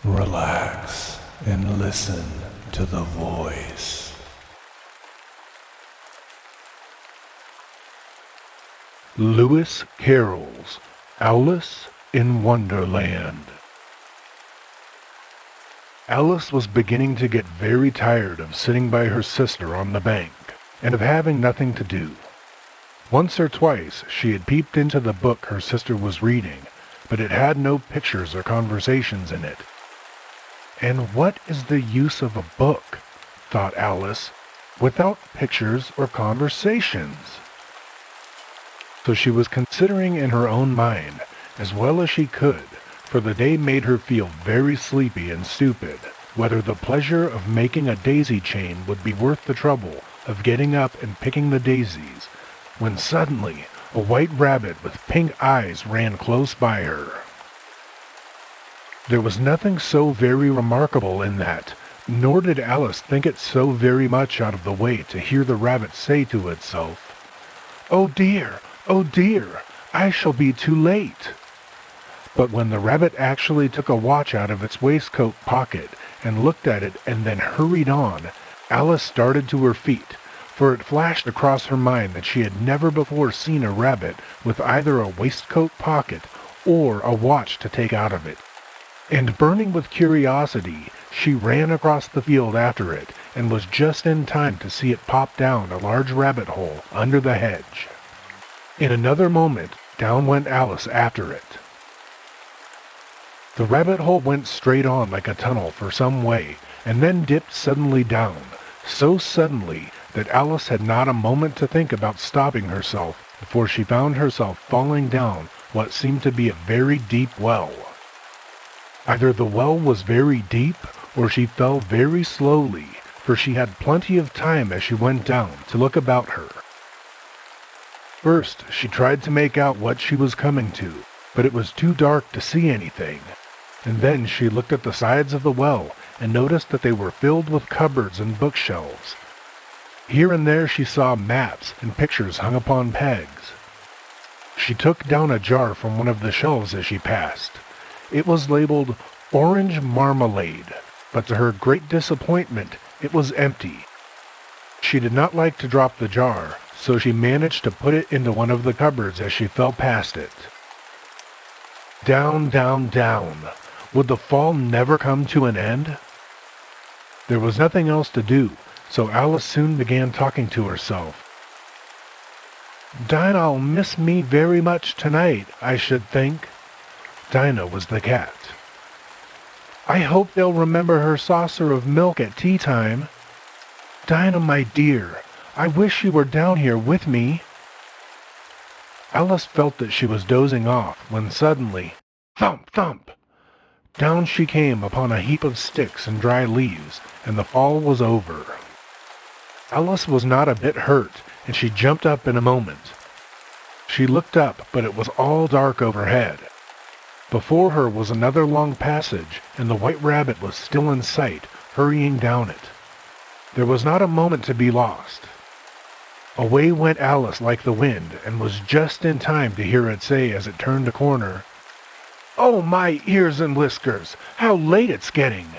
Relax and listen to the voice. Lewis Carroll's Alice in Wonderland. Alice was beginning to get very tired of sitting by her sister on the bank and of having nothing to do. Once or twice she had peeped into the book her sister was reading, but it had no pictures or conversations in it. And what is the use of a book, thought Alice, without pictures or conversations? So she was considering in her own mind, as well as she could, for the day made her feel very sleepy and stupid, whether the pleasure of making a daisy chain would be worth the trouble of getting up and picking the daisies, when suddenly a white rabbit with pink eyes ran close by her. There was nothing so very remarkable in that, nor did Alice think it so very much out of the way to hear the rabbit say to itself, oh dear, I shall be too late." But when the rabbit actually took a watch out of its waistcoat pocket and looked at it and then hurried on, Alice started to her feet, for it flashed across her mind that she had never before seen a rabbit with either a waistcoat pocket or a watch to take out of it. And burning with curiosity, she ran across the field after it and was just in time to see it pop down a large rabbit hole under the hedge. In another moment, down went Alice after it. The rabbit hole went straight on like a tunnel for some way, and then dipped suddenly down, so suddenly that Alice had not a moment to think about stopping herself before she found herself falling down what seemed to be a very deep well. Either the well was very deep, or she fell very slowly, for she had plenty of time as she went down to look about her. First, she tried to make out what she was coming to, but it was too dark to see anything. And then she looked at the sides of the well and noticed that they were filled with cupboards and bookshelves. Here and there she saw maps and pictures hung upon pegs. She took down a jar from one of the shelves as she passed. It was labeled Orange Marmalade, but to her great disappointment, it was empty. She did not like to drop the jar, so she managed to put it into one of the cupboards as she fell past it. Down, down, down. Would the fall never come to an end? There was nothing else to do, so Alice soon began talking to herself. "Dinah'll miss me very much tonight, I should think." Dinah was the cat. "I hope they'll remember her saucer of milk at tea time. Dinah, my dear, I wish you were down here with me." Alice felt that she was dozing off when suddenly, thump, thump! Down she came upon a heap of sticks and dry leaves, and the fall was over. Alice was not a bit hurt, and she jumped up in a moment. She looked up, but it was all dark overhead. Before her was another long passage, and the white rabbit was still in sight, hurrying down it. There was not a moment to be lost. Away went Alice like the wind, and was just in time to hear it say as it turned a corner, "Oh, my ears and whiskers, how late it's getting!"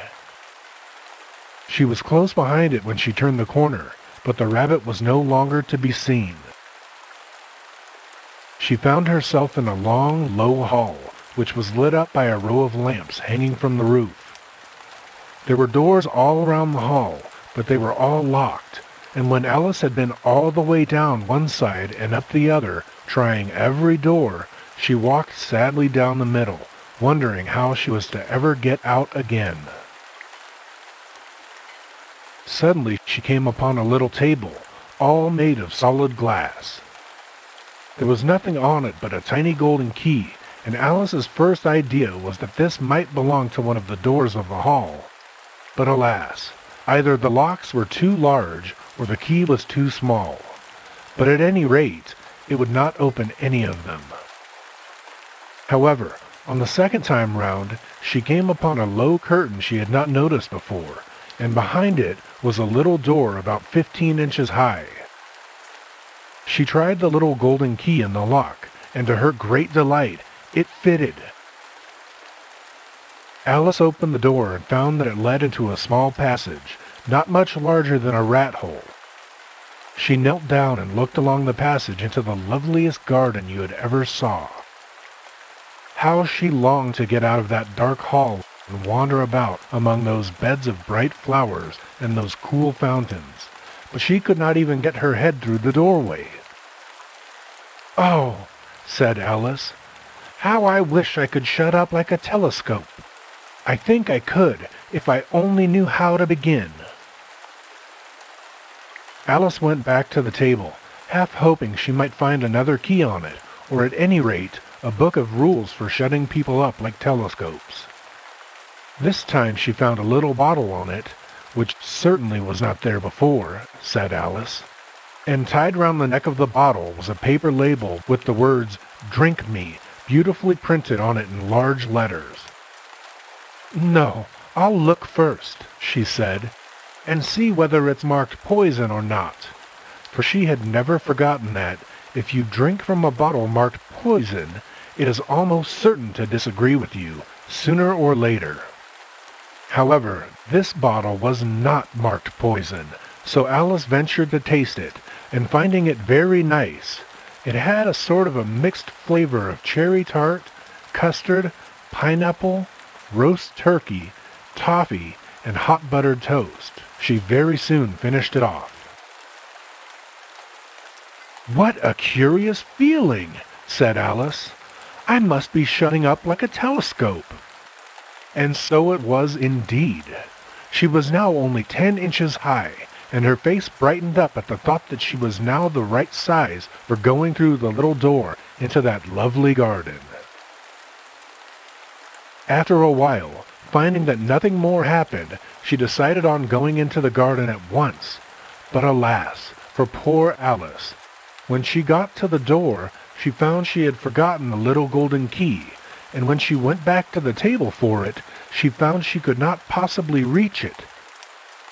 She was close behind it when she turned the corner, but the rabbit was no longer to be seen. She found herself in a long, low hall, which was lit up by a row of lamps hanging from the roof. There were doors all around the hall, but they were all locked, and when Alice had been all the way down one side and up the other, trying every door, she walked sadly down the middle, wondering how she was to ever get out again. Suddenly she came upon a little table, all made of solid glass. There was nothing on it but a tiny golden key, and Alice's first idea was that this might belong to one of the doors of the hall. But alas, either the locks were too large or the key was too small. But at any rate, it would not open any of them. However, on the second time round, she came upon a low curtain she had not noticed before, and behind it was a little door about 15 inches high. She tried the little golden key in the lock, and to her great delight, it fitted. Alice opened the door and found that it led into a small passage, not much larger than a rat hole. She knelt down and looked along the passage into the loveliest garden you had ever saw. How she longed to get out of that dark hall and wander about among those beds of bright flowers and those cool fountains, but she could not even get her head through the doorway. "Oh," said Alice, "how I wish I could shut up like a telescope. I think I could if I only knew how to begin." Alice went back to the table, half hoping she might find another key on it, or at any rate, a book of rules for shutting people up like telescopes. This time she found a little bottle on it, which certainly was not there before, said Alice, and tied round the neck of the bottle was a paper label with the words, "Drink me," beautifully printed on it in large letters. "No, I'll look first," she said, "and see whether it's marked poison or not," for she had never forgotten that, if you drink from a bottle marked poison, it is almost certain to disagree with you, sooner or later. However, this bottle was not marked poison, so Alice ventured to taste it, and finding it very nice, it had a sort of a mixed flavor of cherry tart, custard, pineapple, roast turkey, toffee, and hot buttered toast. She very soon finished it off. "What a curious feeling," said Alice. "I must be shutting up like a telescope." And so it was indeed. She was now only 10 inches high, and her face brightened up at the thought that she was now the right size for going through the little door into that lovely garden. After a while, finding that nothing more happened, she decided on going into the garden at once. But alas, for poor Alice! When she got to the door, she found she had forgotten the little golden key, and when she went back to the table for it, she found she could not possibly reach it.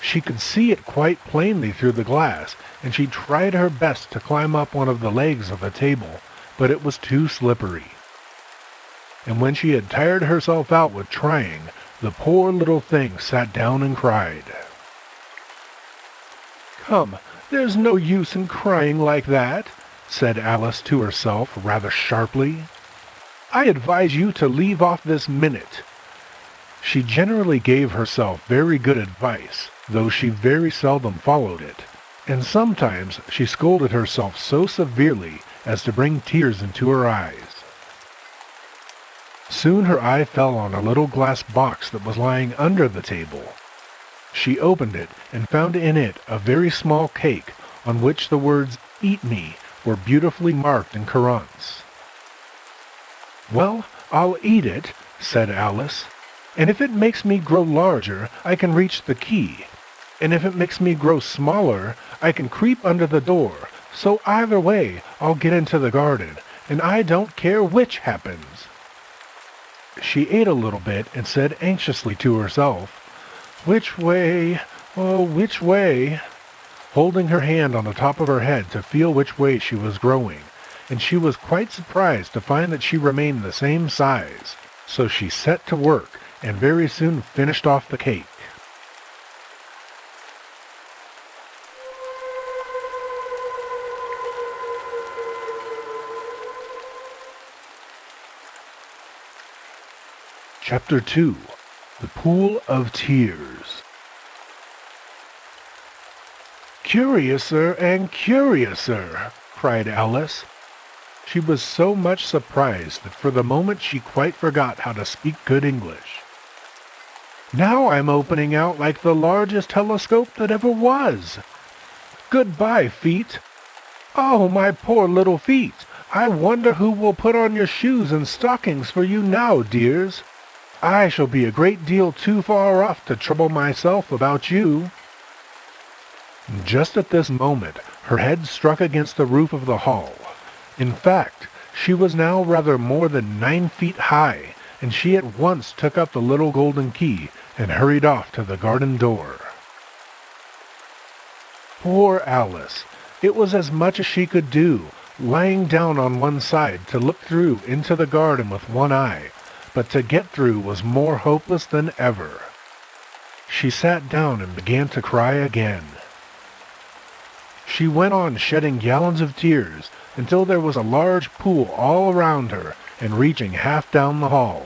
She could see it quite plainly through the glass, and she tried her best to climb up one of the legs of the table, but it was too slippery. And when she had tired herself out with trying, the poor little thing sat down and cried. "Come, there's no use in crying like that," said Alice to herself rather sharply. "I advise you to leave off this minute." She generally gave herself very good advice, though she very seldom followed it, and sometimes she scolded herself so severely as to bring tears into her eyes. Soon her eye fell on a little glass box that was lying under the table. She opened it and found in it a very small cake on which the words "Eat me" were beautifully marked in currants. "Well, I'll eat it," said Alice, "and if it makes me grow larger, I can reach the key, and if it makes me grow smaller, I can creep under the door, so either way I'll get into the garden, and I don't care which happens." She ate a little bit and said anxiously to herself, "Which way, oh, which way?" holding her hand on the top of her head to feel which way she was growing, and she was quite surprised to find that she remained the same size, so she set to work and very soon finished off the cake. Chapter 2. The Pool of Tears. "Curiouser and curiouser!" cried Alice. She was so much surprised that for the moment she quite forgot how to speak good English. "Now I'm opening out like the largest telescope that ever was. Goodbye, feet. Oh, my poor little feet! I wonder who will put on your shoes and stockings for you now, dears. I shall be a great deal too far off to trouble myself about you." Just at this moment, her head struck against the roof of the hall. In fact, she was now rather more than 9 feet high, and she at once took up the little golden key and hurried off to the garden door. Poor Alice! It was as much as she could do, lying down on one side to look through into the garden with one eye, but to get through was more hopeless than ever. She sat down and began to cry again. She went on shedding gallons of tears until there was a large pool all around her and reaching half down the hall.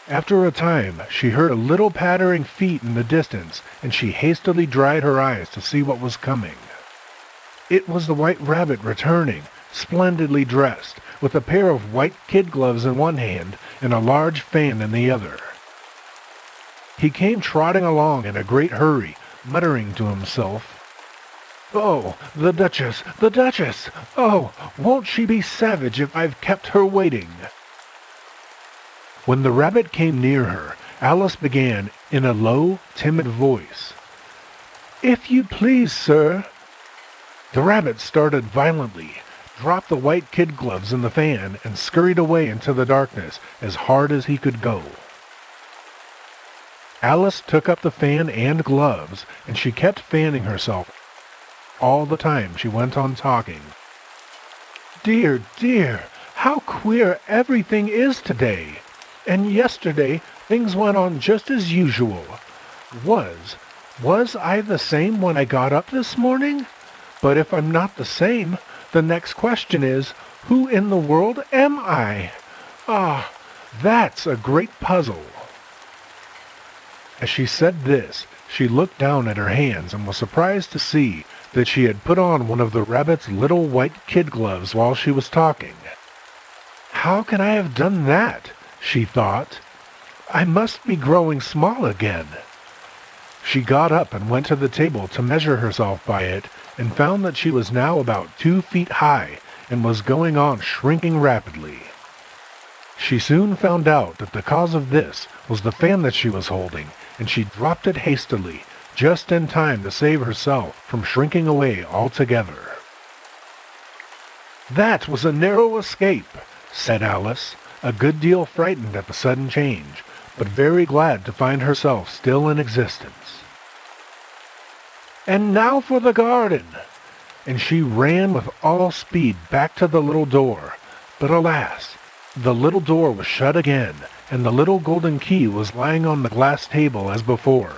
After a time, she heard a little pattering feet in the distance, and she hastily dried her eyes to see what was coming. It was the White Rabbit returning, splendidly dressed, with a pair of white kid gloves in one hand and a large fan in the other. He came trotting along in a great hurry, muttering to himself, "Oh, the Duchess, the Duchess! Oh, won't she be savage if I've kept her waiting?" When the rabbit came near her, Alice began, in a low, timid voice, "If you please, sir." The rabbit started violently, dropped the white kid gloves in the fan, and scurried away into the darkness as hard as he could go. Alice took up the fan and gloves, and she kept fanning herself. All the time she went on talking. "Dear, dear, how queer everything is today! And yesterday things went on just as usual. Was I the same when I got up this morning? But if I'm not the same, the next question is, who in the world am I? Ah, that's a great puzzle." As she said this, she looked down at her hands and was surprised to see that she had put on one of the rabbit's little white kid gloves while she was talking. "How can I have done that?" she thought. "I must be growing small again." She got up and went to the table to measure herself by it, and found that she was now about 2 feet high and was going on shrinking rapidly. She soon found out that the cause of this was the fan that she was holding, and she dropped it hastily, just in time to save herself from shrinking away altogether. "That was a narrow escape," said Alice, a good deal frightened at the sudden change, but very glad to find herself still in existence. "And now for the garden!" And she ran with all speed back to the little door, but alas, the little door was shut again, and the little golden key was lying on the glass table as before.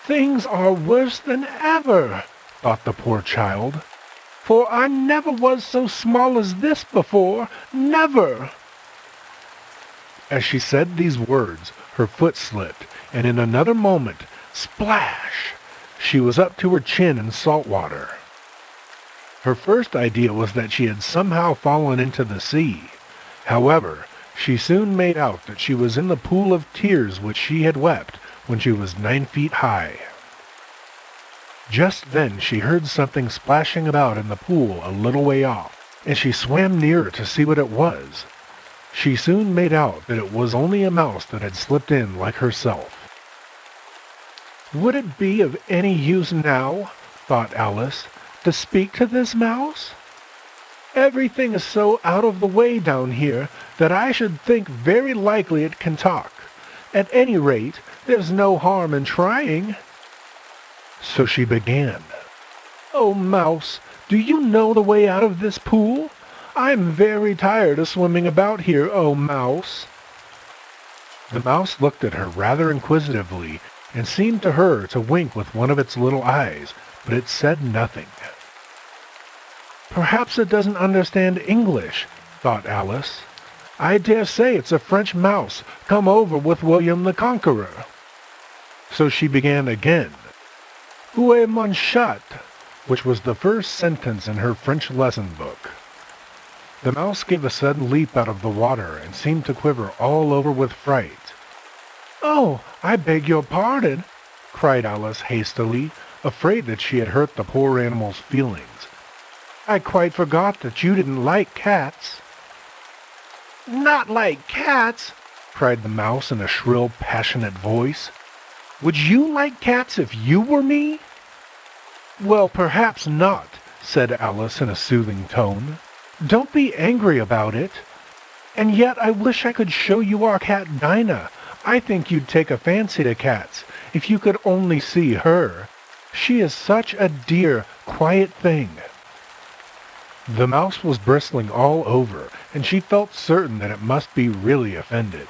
"Things are worse than ever," thought the poor child, "for I never was so small as this before, never." As she said these words, her foot slipped, and in another moment, splash! She was up to her chin in salt water. Her first idea was that she had somehow fallen into the sea. However, she soon made out that she was in the pool of tears which she had wept when she was 9 feet high. Just then she heard something splashing about in the pool a little way off, and she swam nearer to see what it was. She soon made out that it was only a mouse that had slipped in like herself. "Would it be of any use now," thought Alice, "to speak to this mouse? Everything is so out of the way down here that I should think very likely it can talk. At any rate, there's no harm in trying." So she began. "Oh, mouse, do you know the way out of this pool? I'm very tired of swimming about here, oh, mouse." The mouse looked at her rather inquisitively and seemed to her to wink with one of its little eyes, but it said nothing. "Perhaps it doesn't understand English," thought Alice. "I dare say it's a French mouse come over with William the Conqueror." So she began again. "Où est mon chat?" which was the first sentence in her French lesson book. The mouse gave a sudden leap out of the water and seemed to quiver all over with fright. "Oh, I beg your pardon," cried Alice hastily, afraid that she had hurt the poor animal's feelings. "I quite forgot that you didn't like cats." "Not like cats!" cried the mouse in a shrill, passionate voice. "Would you like cats if you were me?" "Well, perhaps not," said Alice in a soothing tone. "Don't be angry about it. And yet I wish I could show you our cat Dinah. I think you'd take a fancy to cats, if you could only see her. She is such a dear, quiet thing." The mouse was bristling all over, and she felt certain that it must be really offended.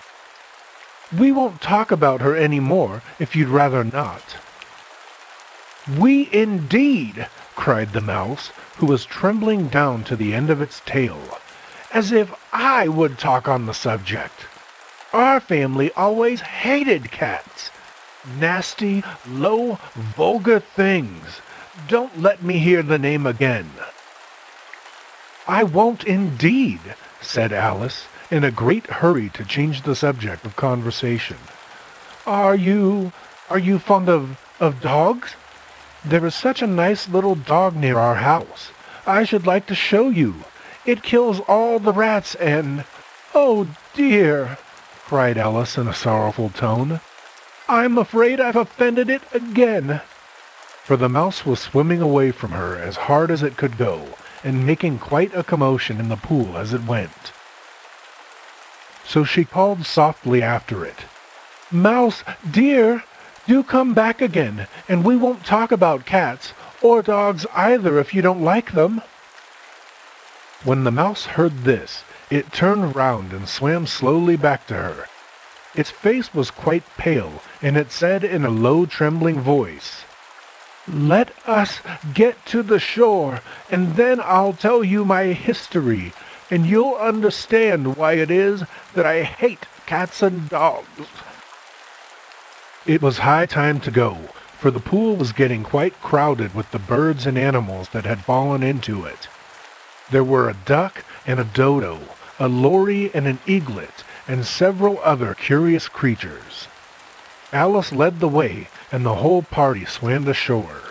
"We won't talk about her any more, if you'd rather not." "We indeed!" cried the mouse, who was trembling down to the end of its tail. "As if I would talk on the subject. Our family always hated cats. Nasty, low, vulgar things. Don't let me hear the name again." "I won't indeed," said Alice, in a great hurry to change the subject of conversation. Are you fond of dogs? There is such a nice little dog near our house. I should like to show you. It kills all the rats and—" "Oh, dear!" cried Alice in a sorrowful tone. "I'm afraid I've offended it again." For the mouse was swimming away from her as hard as it could go, and making quite a commotion in the pool as it went. So she called softly after it, "Mouse, dear, do come back again, and we won't talk about cats, or dogs either if you don't like them." When the mouse heard this, it turned round and swam slowly back to her. Its face was quite pale, and it said in a low, trembling voice, "Let us get to the shore, and then I'll tell you my history, and you'll understand why it is that I hate cats and dogs." It was high time to go, for the pool was getting quite crowded with the birds and animals that had fallen into it. There were a duck and a dodo, a lory and an eaglet, and several other curious creatures. Alice led the way, and the whole party swam to shore.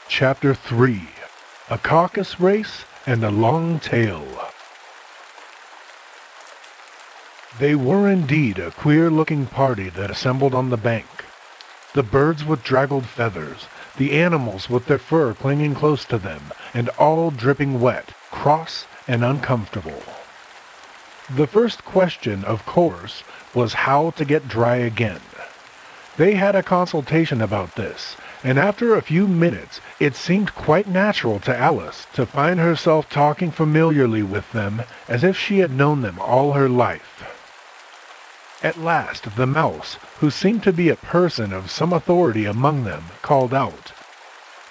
Chapter 3. A Caucus Race and a Long Tail. They were indeed a queer-looking party that assembled on the bank. The birds with draggled feathers, the animals with their fur clinging close to them, and all dripping wet, cross, and uncomfortable. The first question, of course, was how to get dry again. They had a consultation about this, and after a few minutes it seemed quite natural to Alice to find herself talking familiarly with them as if she had known them all her life. At last the mouse, who seemed to be a person of some authority among them, called out,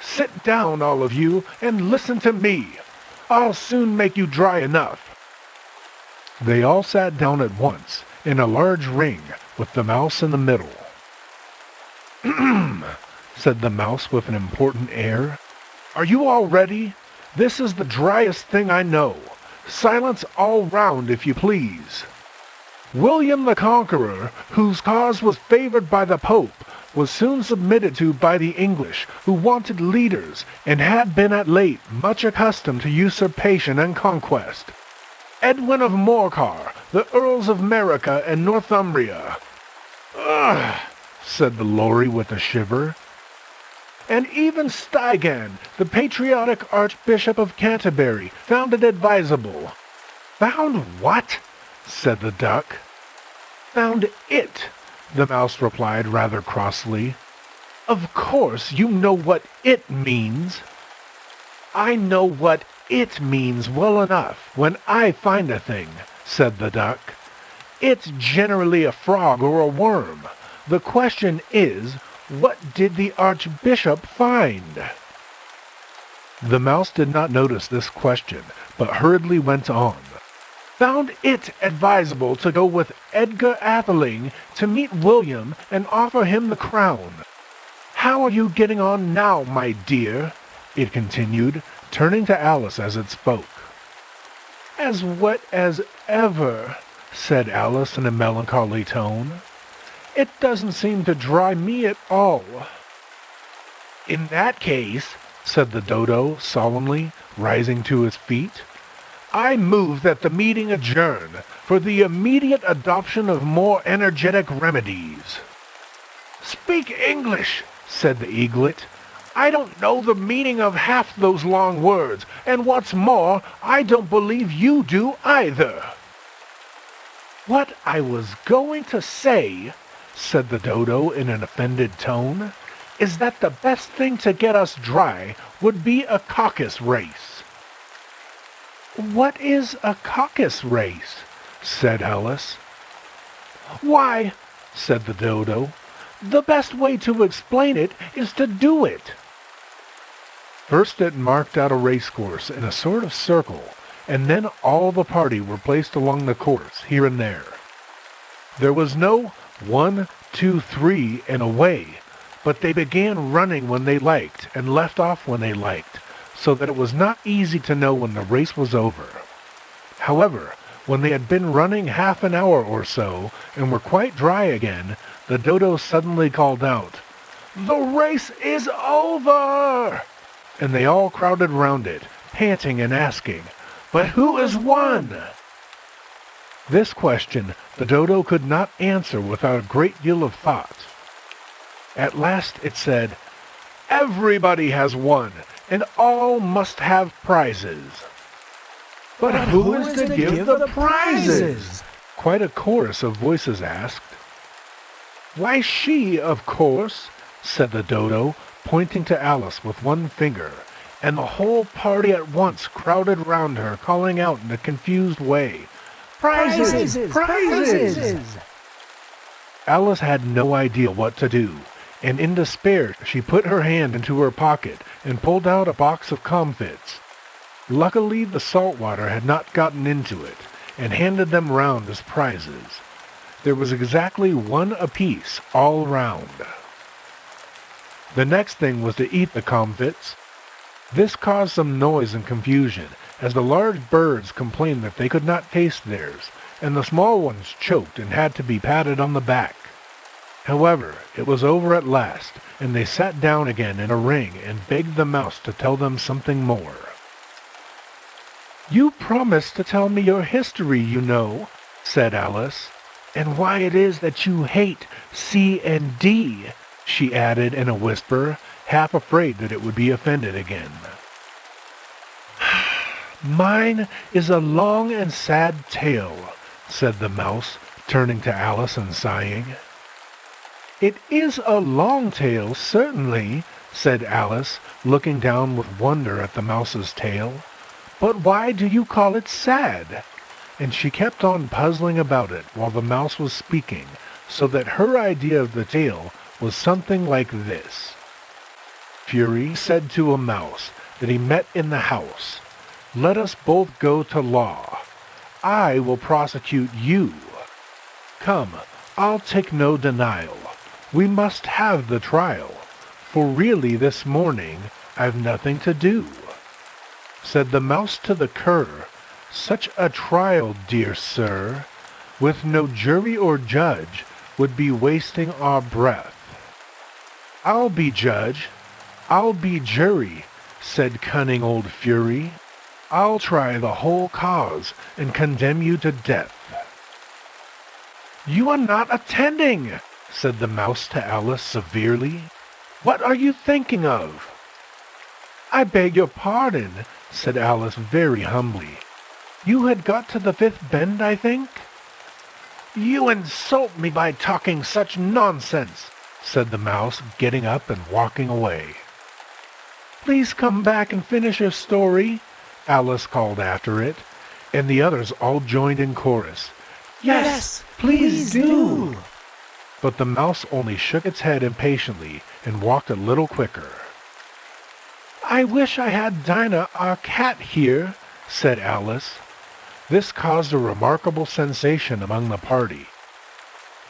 "Sit down, all of you, and listen to me. I'll soon make you dry enough." They all sat down at once, in a large ring, with the mouse in the middle. "Ahem," said the mouse with an important air. "Are you all ready? This is the driest thing I know. Silence all round, if you please. William the Conqueror, whose cause was favored by the Pope, was soon submitted to by the English, who wanted leaders, and had been at late much accustomed to usurpation and conquest. Edwin of Morcar, the Earls of America and Northumbria." "Ugh," said the lory with a shiver. "And even Stygan, the patriotic Archbishop of Canterbury, found it advisable." "Found what?" said the duck. "Found it," the mouse replied rather crossly. "Of course you know what it means." "I know what it means well enough when I find a thing," said the duck. "It's generally a frog or a worm. The question is, what did the Archbishop find?" The mouse did not notice this question, but hurriedly went on. "Found it advisable to go with Edgar Atheling to meet William and offer him the crown. How are you getting on now, my dear?" it continued, turning to Alice as it spoke. "As wet as ever," said Alice in a melancholy tone. "It doesn't seem to dry me at all." "In that case," said the dodo solemnly, rising to his feet, "I move that the meeting adjourn for the immediate adoption of more energetic remedies." "Speak English," said the eaglet. "I don't know the meaning of half those long words, and what's more, I don't believe you do either." "What I was going to say," said the dodo in an offended tone, "is that the best thing to get us dry would be a caucus race." "What is a caucus race?" said Alice. "Why," said the dodo, "the best way to explain it is to do it." First it marked out a racecourse in a sort of circle, and then all the party were placed along the course, here and there. There was no 1, 2, 3, and away, but they began running when they liked and left off when they liked, so that it was not easy to know when the race was over. However, when they had been running half an hour or so, and were quite dry again, the dodo suddenly called out, "The race is over!" And they all crowded round it, panting and asking, "But who has won?" This question the dodo could not answer without a great deal of thought. At last it said, "Everybody has won, and all must have prizes." "But who is to give the prizes?" quite a chorus of voices asked. "Why, she, of course," said the dodo, pointing to Alice with one finger, and the whole party at once crowded round her, calling out in a confused way, "Prizes! Prizes!" Alice had no idea what to do, and in despair she put her hand into her pocket and pulled out a box of comfits. Luckily the salt water had not gotten into it, and handed them round as prizes. There was exactly one apiece all round. The next thing was to eat the comfits. This caused some noise and confusion, as the large birds complained that they could not taste theirs, and the small ones choked and had to be patted on the back. However, it was over at last, and they sat down again in a ring and begged the mouse to tell them something more. "You promised to tell me your history, you know," said Alice, "and why it is that you hate C and D," she added in a whisper, half afraid that it would be offended again. "Mine is a long and sad tale," said the mouse, turning to Alice and sighing. "It is a long tale, certainly," said Alice, looking down with wonder at the mouse's tail. "But why do you call it sad?" And she kept on puzzling about it while the mouse was speaking, so that her idea of the tale was something like this. Fury said to a mouse that he met in the house, "Let us both go to law. I will prosecute you. Come, I'll take no denial. We must have the trial, for really this morning I've nothing to do." Said the mouse to the cur, "Such a trial, dear sir, with no jury or judge, would be wasting our breath." "I'll be judge, I'll be jury," said cunning old Fury. "I'll try the whole cause and condemn you to death." "You are not attending," said the mouse to Alice severely. "What are you thinking of?" "I beg your pardon," said Alice very humbly. "You had got to the fifth bend, I think?" "You insult me by talking such nonsense," said the mouse, getting up and walking away. "Please come back and finish your story," Alice called after it, and the others all joined in chorus. "Yes, please do!" But the mouse only shook its head impatiently and walked a little quicker. "I wish I had Dinah, our cat, here," said Alice. This caused a remarkable sensation among the party.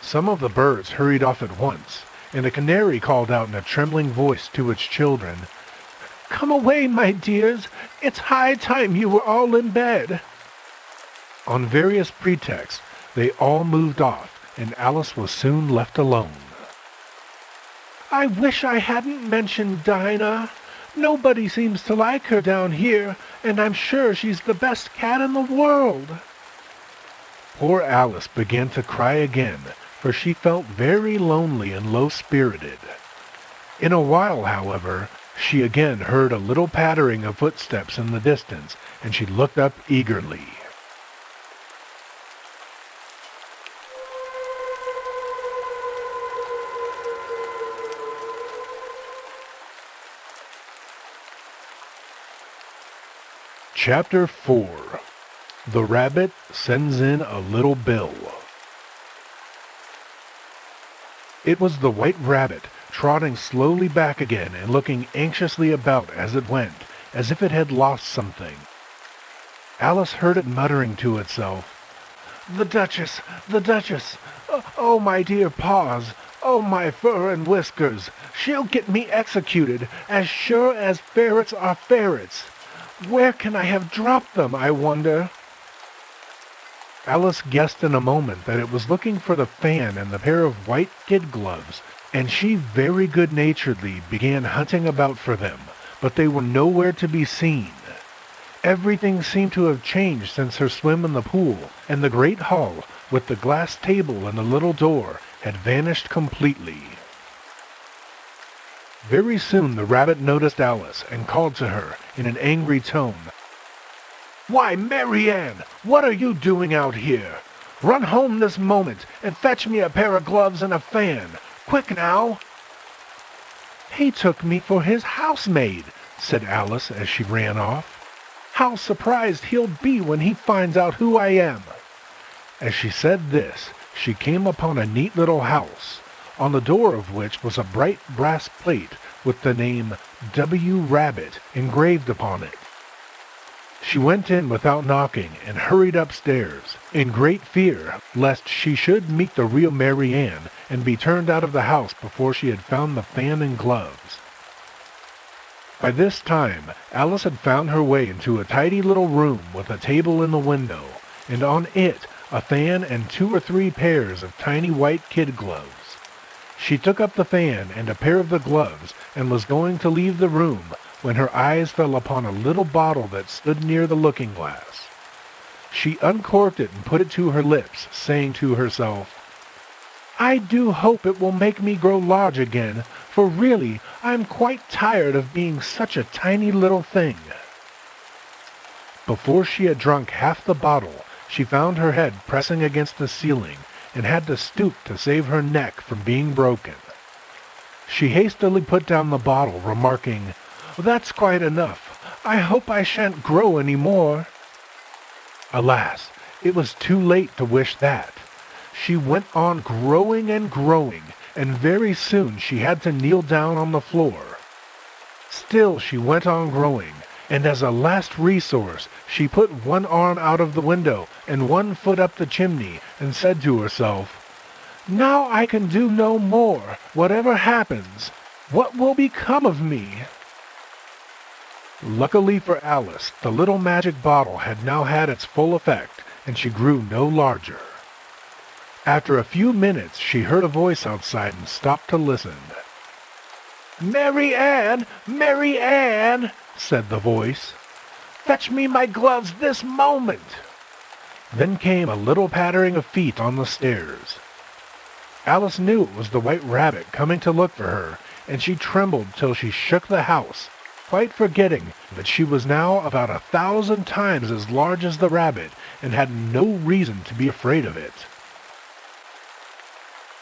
Some of the birds hurried off at once, and a canary called out in a trembling voice to its children, "Come away, my dears. It's high time you were all in bed." On various pretexts, they all moved off, and Alice was soon left alone. "I wish I hadn't mentioned Dinah. Nobody seems to like her down here, and I'm sure she's the best cat in the world." Poor Alice began to cry again, for she felt very lonely and low-spirited. In a while, however, she again heard a little pattering of footsteps in the distance, and she looked up eagerly. Chapter 4. The Rabbit Sends in a Little Bill. It was the White Rabbit, trotting slowly back again and looking anxiously about as it went, as if it had lost something. Alice heard it muttering to itself, "The Duchess! The Duchess! Oh, my dear paws! Oh, my fur and whiskers! She'll get me executed, as sure as ferrets are ferrets! Where can I have dropped them, I wonder?" Alice guessed in a moment that it was looking for the fan and the pair of white kid gloves, and she very good-naturedly began hunting about for them, but they were nowhere to be seen. Everything seemed to have changed since her swim in the pool, and the great hall, with the glass table and the little door, had vanished completely. Very soon the rabbit noticed Alice and called to her in an angry tone, "Why, Mary Ann, what are you doing out here? Run home this moment and fetch me a pair of gloves and a fan. Quick now!" "He took me for his housemaid," said Alice as she ran off. "How surprised he'll be when he finds out who I am." As she said this, she came upon a neat little house, on the door of which was a bright brass plate with the name W. Rabbit engraved upon it. She went in without knocking and hurried upstairs, in great fear lest she should meet the real Mary Ann and be turned out of the house before she had found the fan and gloves. By this time, Alice had found her way into a tidy little room with a table in the window, and on it a fan and 2 or 3 pairs of tiny white kid gloves. She took up the fan and a pair of the gloves and was going to leave the room when her eyes fell upon a little bottle that stood near the looking-glass. She uncorked it and put it to her lips, saying to herself, "I do hope it will make me grow large again, for really I'm quite tired of being such a tiny little thing." Before she had drunk half the bottle, she found her head pressing against the ceiling and had to stoop to save her neck from being broken. She hastily put down the bottle, remarking, "That's quite enough. I hope I shan't grow any more." Alas, it was too late to wish that. She went on growing and growing, and very soon she had to kneel down on the floor. Still she went on growing, and as a last resource she put one arm out of the window and one foot up the chimney and said to herself, "Now I can do no more. Whatever happens, what will become of me?" Luckily for Alice, the little magic bottle had now had its full effect, and she grew no larger. After a few minutes she heard a voice outside and stopped to listen. "Mary Ann! Mary Ann!" said the voice. "Fetch me my gloves this moment!" Then came a little pattering of feet on the stairs. Alice knew it was the White Rabbit coming to look for her, and she trembled till she shook the house, quite forgetting that she was now about 1,000 times as large as the rabbit and had no reason to be afraid of it.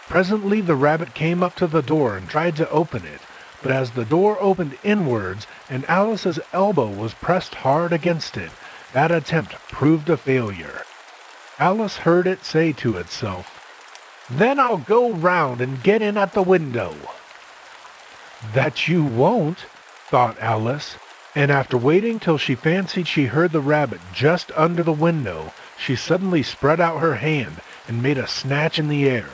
Presently the rabbit came up to the door and tried to open it, but as the door opened inwards and Alice's elbow was pressed hard against it, that attempt proved a failure. Alice heard it say to itself, "Then I'll go round and get in at the window." "That you won't," thought Alice, and after waiting till she fancied she heard the rabbit just under the window, she suddenly spread out her hand and made a snatch in the air.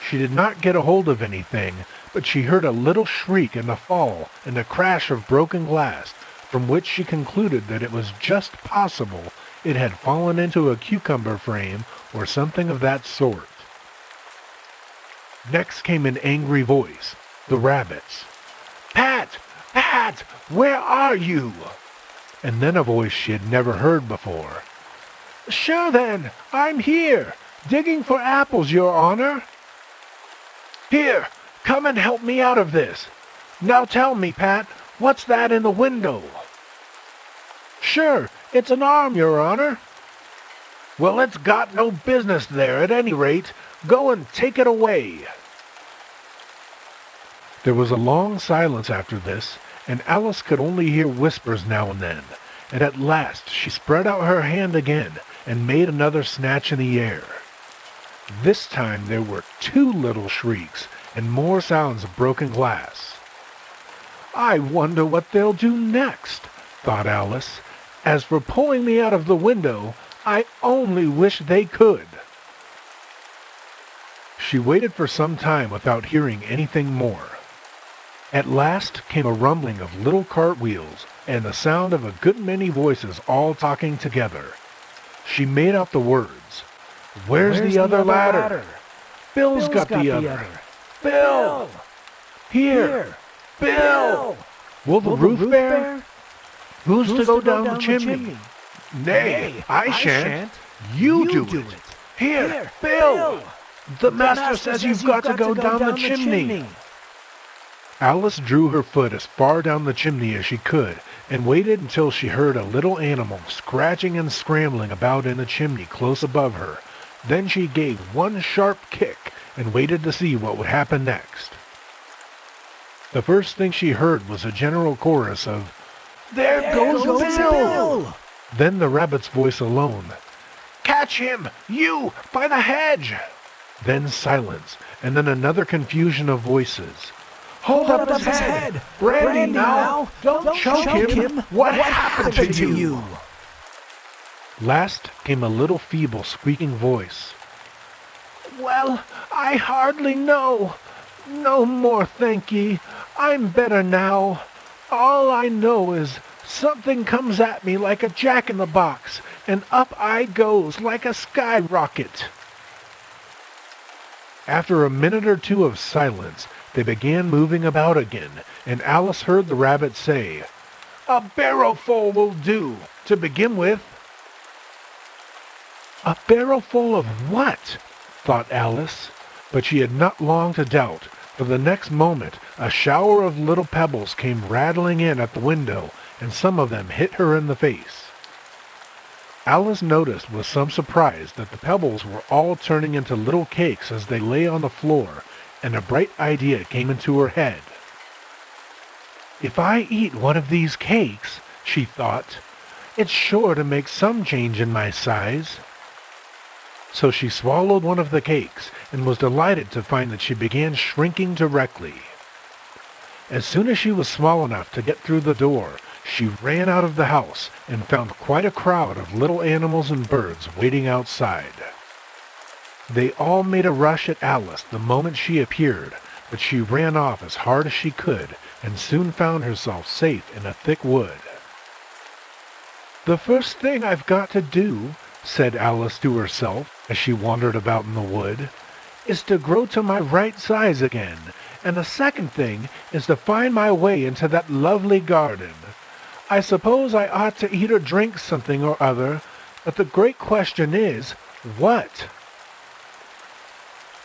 She did not get a hold of anything, but she heard a little shriek and a fall and a crash of broken glass, from which she concluded that it was just possible it had fallen into a cucumber frame or something of that sort. Next came an angry voice, the rabbit's. "Pat! Pat! Where are you?" And then a voice she had never heard before. "Sure then, I'm here, digging for apples, Your Honor." "Here, come and help me out of this. Now tell me, Pat, what's that in the window?" "Sure, it's an arm, Your Honor." "Well, it's got no business there at any rate. Go and take it away." There was a long silence after this, and Alice could only hear whispers now and then, and at last she spread out her hand again and made another snatch in the air. This time there were 2 little shrieks and more sounds of broken glass. "I wonder what they'll do next," thought Alice. "As for pulling me out of the window, I only wish they could." She waited for some time without hearing anything more. At last came a rumbling of little cartwheels and the sound of a good many voices all talking together. She made out the words, "Where's the other ladder? Bill's got the other. Bill! Here! Bill! Will the roof bear? Who's to go down the chimney? Nay, I shan't. You do it. Here, Bill! The master says you've got to go down the chimney." Alice drew her foot as far down the chimney as she could and waited until she heard a little animal scratching and scrambling about in the chimney close above her. Then she gave one sharp kick and waited to see what would happen next. The first thing she heard was a general chorus of, "There goes Bill!" Then the rabbit's voice alone, "Catch him, you, by the hedge!" Then silence, and then another confusion of voices. "Hold up his head! Brandy now! Don't choke him! What happened to you?" Last came a little feeble squeaking voice. "Well, I hardly know. No more, thank ye. I'm better now. All I know is something comes at me like a jack-in-the-box, and up I goes like a skyrocket." After a minute or 2 of silence, they began moving about again, and Alice heard the rabbit say, "A barrowful will do, to begin with." "A barrowful of what?" thought Alice, but she had not long to doubt, for the next moment a shower of little pebbles came rattling in at the window, and some of them hit her in the face. Alice noticed with some surprise that the pebbles were all turning into little cakes as they lay on the floor, and a bright idea came into her head. "If I eat one of these cakes," she thought, "it's sure to make some change in my size." So she swallowed one of the cakes and was delighted to find that she began shrinking directly. As soon as she was small enough to get through the door, she ran out of the house and found quite a crowd of little animals and birds waiting outside. They all made a rush at Alice the moment she appeared, but she ran off as hard as she could and soon found herself safe in a thick wood. "The first thing I've got to do," said Alice to herself as she wandered about in the wood, "is to grow to my right size again, and the second thing is to find my way into that lovely garden. I suppose I ought to eat or drink something or other, but the great question is, what?"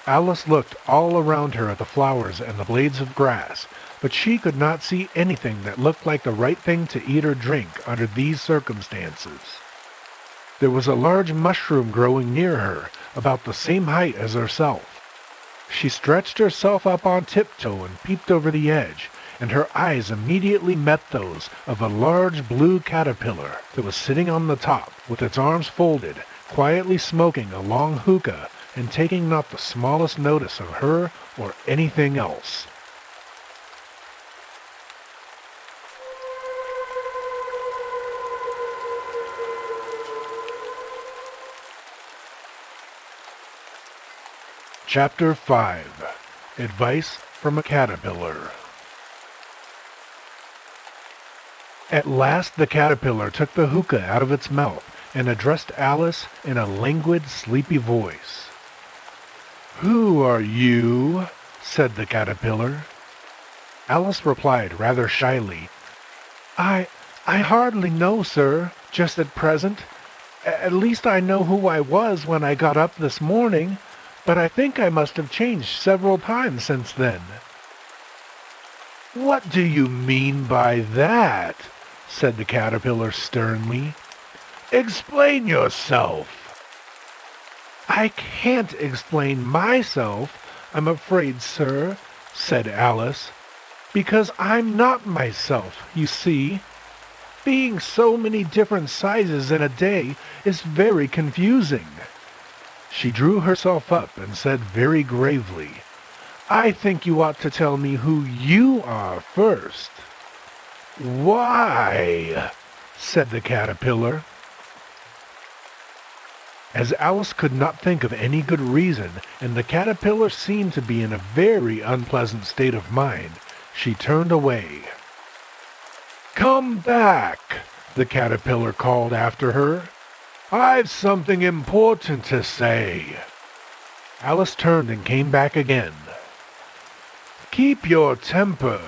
Alice looked all around her at the flowers and the blades of grass, but she could not see anything that looked like the right thing to eat or drink under these circumstances. There was a large mushroom growing near her, about the same height as herself. She stretched herself up on tiptoe and peeped over the edge, and her eyes immediately met those of a large blue caterpillar that was sitting on the top, with its arms folded, quietly smoking a long hookah and taking not the smallest notice of her or anything else. Chapter 5. Advice from a Caterpillar. At last the caterpillar took the hookah out of its mouth and addressed Alice in a languid, sleepy voice. "Who are you?" said the caterpillar. Alice replied rather shyly, I hardly know, sir, just at present. At least I know who I was when I got up this morning, but I think I must have changed several times since then." "What do you mean by that?" said the caterpillar sternly. "Explain yourself." "I can't explain myself, I'm afraid, sir," said Alice, "because I'm not myself, you see." Being so many different sizes in a day is very confusing." She drew herself up and said very gravely, "I think you ought to tell me who you are first." "Why?" said the caterpillar. As Alice could not think of any good reason, and the caterpillar seemed to be in a very unpleasant state of mind, she turned away. "Come back," the caterpillar called after her. "I've something important to say." Alice turned and came back again. "Keep your temper,"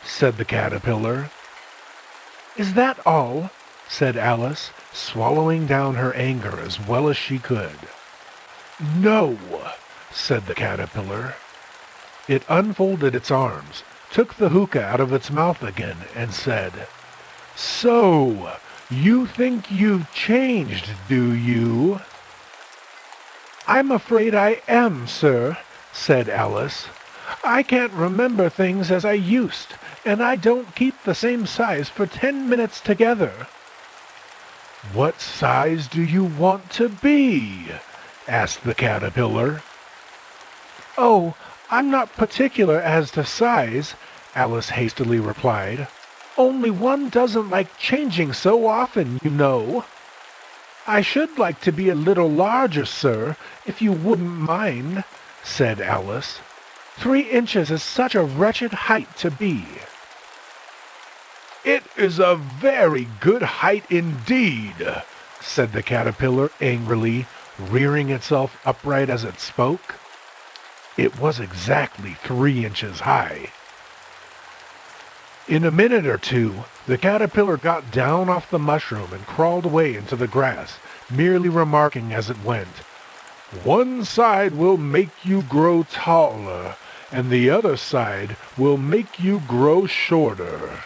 said the caterpillar. "Is that all?" said Alice, swallowing down her anger as well as she could. "No," said the caterpillar. It unfolded its arms, took the hookah out of its mouth again, and said, "So, you think you've changed, do you?" "I'm afraid I am, sir," said Alice. "I can't remember things as I used, and I don't keep the same size for 10 minutes together." "What size do you want to be?" asked the caterpillar. "Oh, I'm not particular as to size," Alice hastily replied. "Only one doesn't like changing so often, you know." "I should like to be a little larger, sir, if you wouldn't mind," said Alice. 3 inches is such a wretched height to be." "It is a very good height indeed," said the caterpillar angrily, rearing itself upright as it spoke. It was exactly 3 inches high. In a minute or two, the caterpillar got down off the mushroom and crawled away into the grass, merely remarking as it went, "One side will make you grow taller, and the other side will make you grow shorter."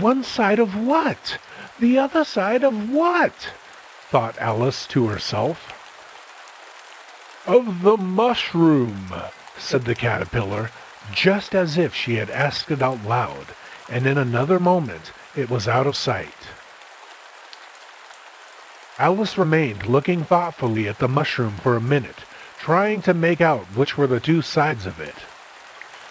"One side of what? The other side of what?" thought Alice to herself. "Of the mushroom," said the caterpillar, just as if she had asked it out loud, and in another moment it was out of sight. Alice remained looking thoughtfully at the mushroom for a minute, trying to make out which were the 2 sides of it.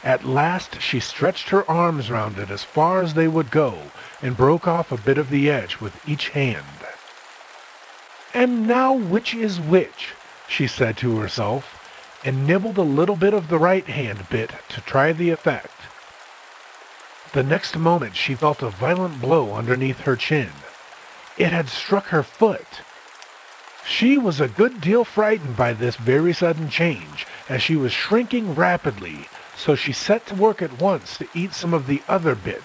At last she stretched her arms round it as far as they would go, and broke off a bit of the edge with each hand. "And now which is which?" she said to herself, and nibbled a little bit of the right hand bit to try the effect. The next moment she felt a violent blow underneath her chin. It had struck her foot. She was a good deal frightened by this very sudden change, as she was shrinking rapidly, so she set to work at once to eat some of the other bit.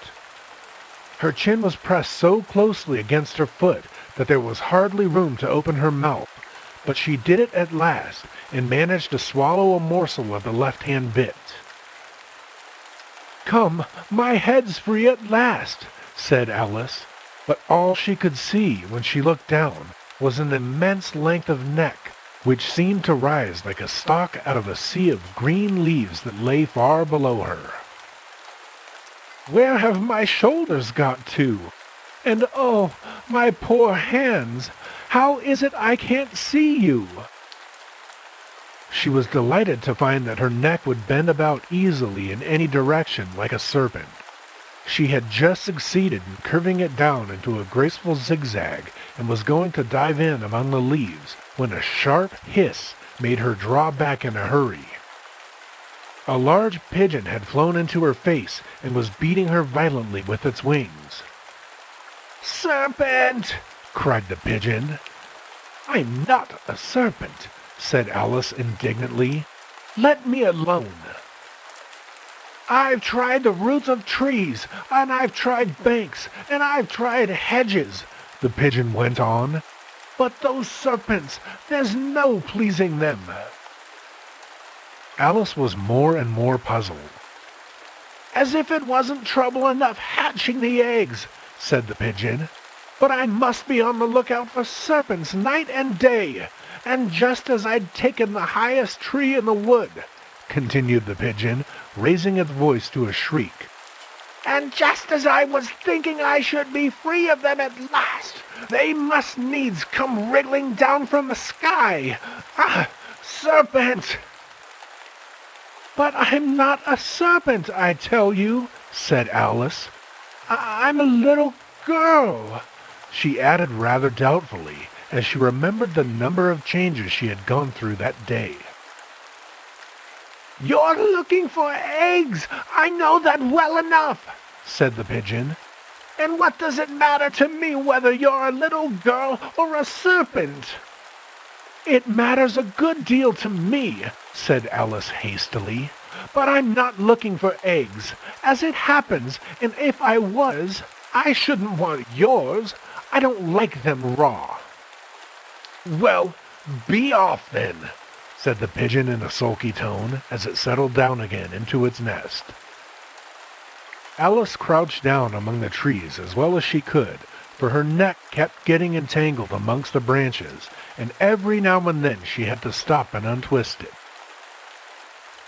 Her chin was pressed so closely against her foot that there was hardly room to open her mouth, but she did it at last, and managed to swallow a morsel of the left-hand bit. "Come, my head's free at last," said Alice, but all she could see when she looked down was an immense length of neck, which seemed to rise like a stalk out of a sea of green leaves that lay far below her. "Where have my shoulders got to? And oh, my poor hands! How is it I can't see you?" She was delighted to find that her neck would bend about easily in any direction like a serpent. She had just succeeded in curving it down into a graceful zigzag and was going to dive in among the leaves when a sharp hiss made her draw back in a hurry. A large pigeon had flown into her face and was beating her violently with its wings. "Serpent!" cried the pigeon. "I'm not a serpent," said Alice indignantly. "Let me alone." "I've tried the roots of trees, and I've tried banks, and I've tried hedges," the pigeon went on. "But those serpents, there's no pleasing them." Alice was more and more puzzled. "As if it wasn't trouble enough hatching the eggs," said the pigeon. "But I must be on the lookout for serpents night and day, and just as I'd taken the highest tree in the wood," continued the pigeon, raising its voice to a shriek. And just as I was thinking I should be free of them at last, they must needs come wriggling down from the sky. Ah, serpent! But I'm not a serpent, I tell you, said Alice. I'm a little girl, she added rather doubtfully, as she remembered the number of changes she had gone through that day. You're looking for eggs, I know that well enough, said the pigeon. And what does it matter to me whether you're a little girl or a serpent? It matters a good deal to me, said Alice hastily, but I'm not looking for eggs. As it happens, and if I was, I shouldn't want yours. I don't like them raw. Well, be off then, said the pigeon in a sulky tone as it settled down again into its nest. Alice crouched down among the trees as well as she could, for her neck kept getting entangled amongst the branches, and every now and then she had to stop and untwist it.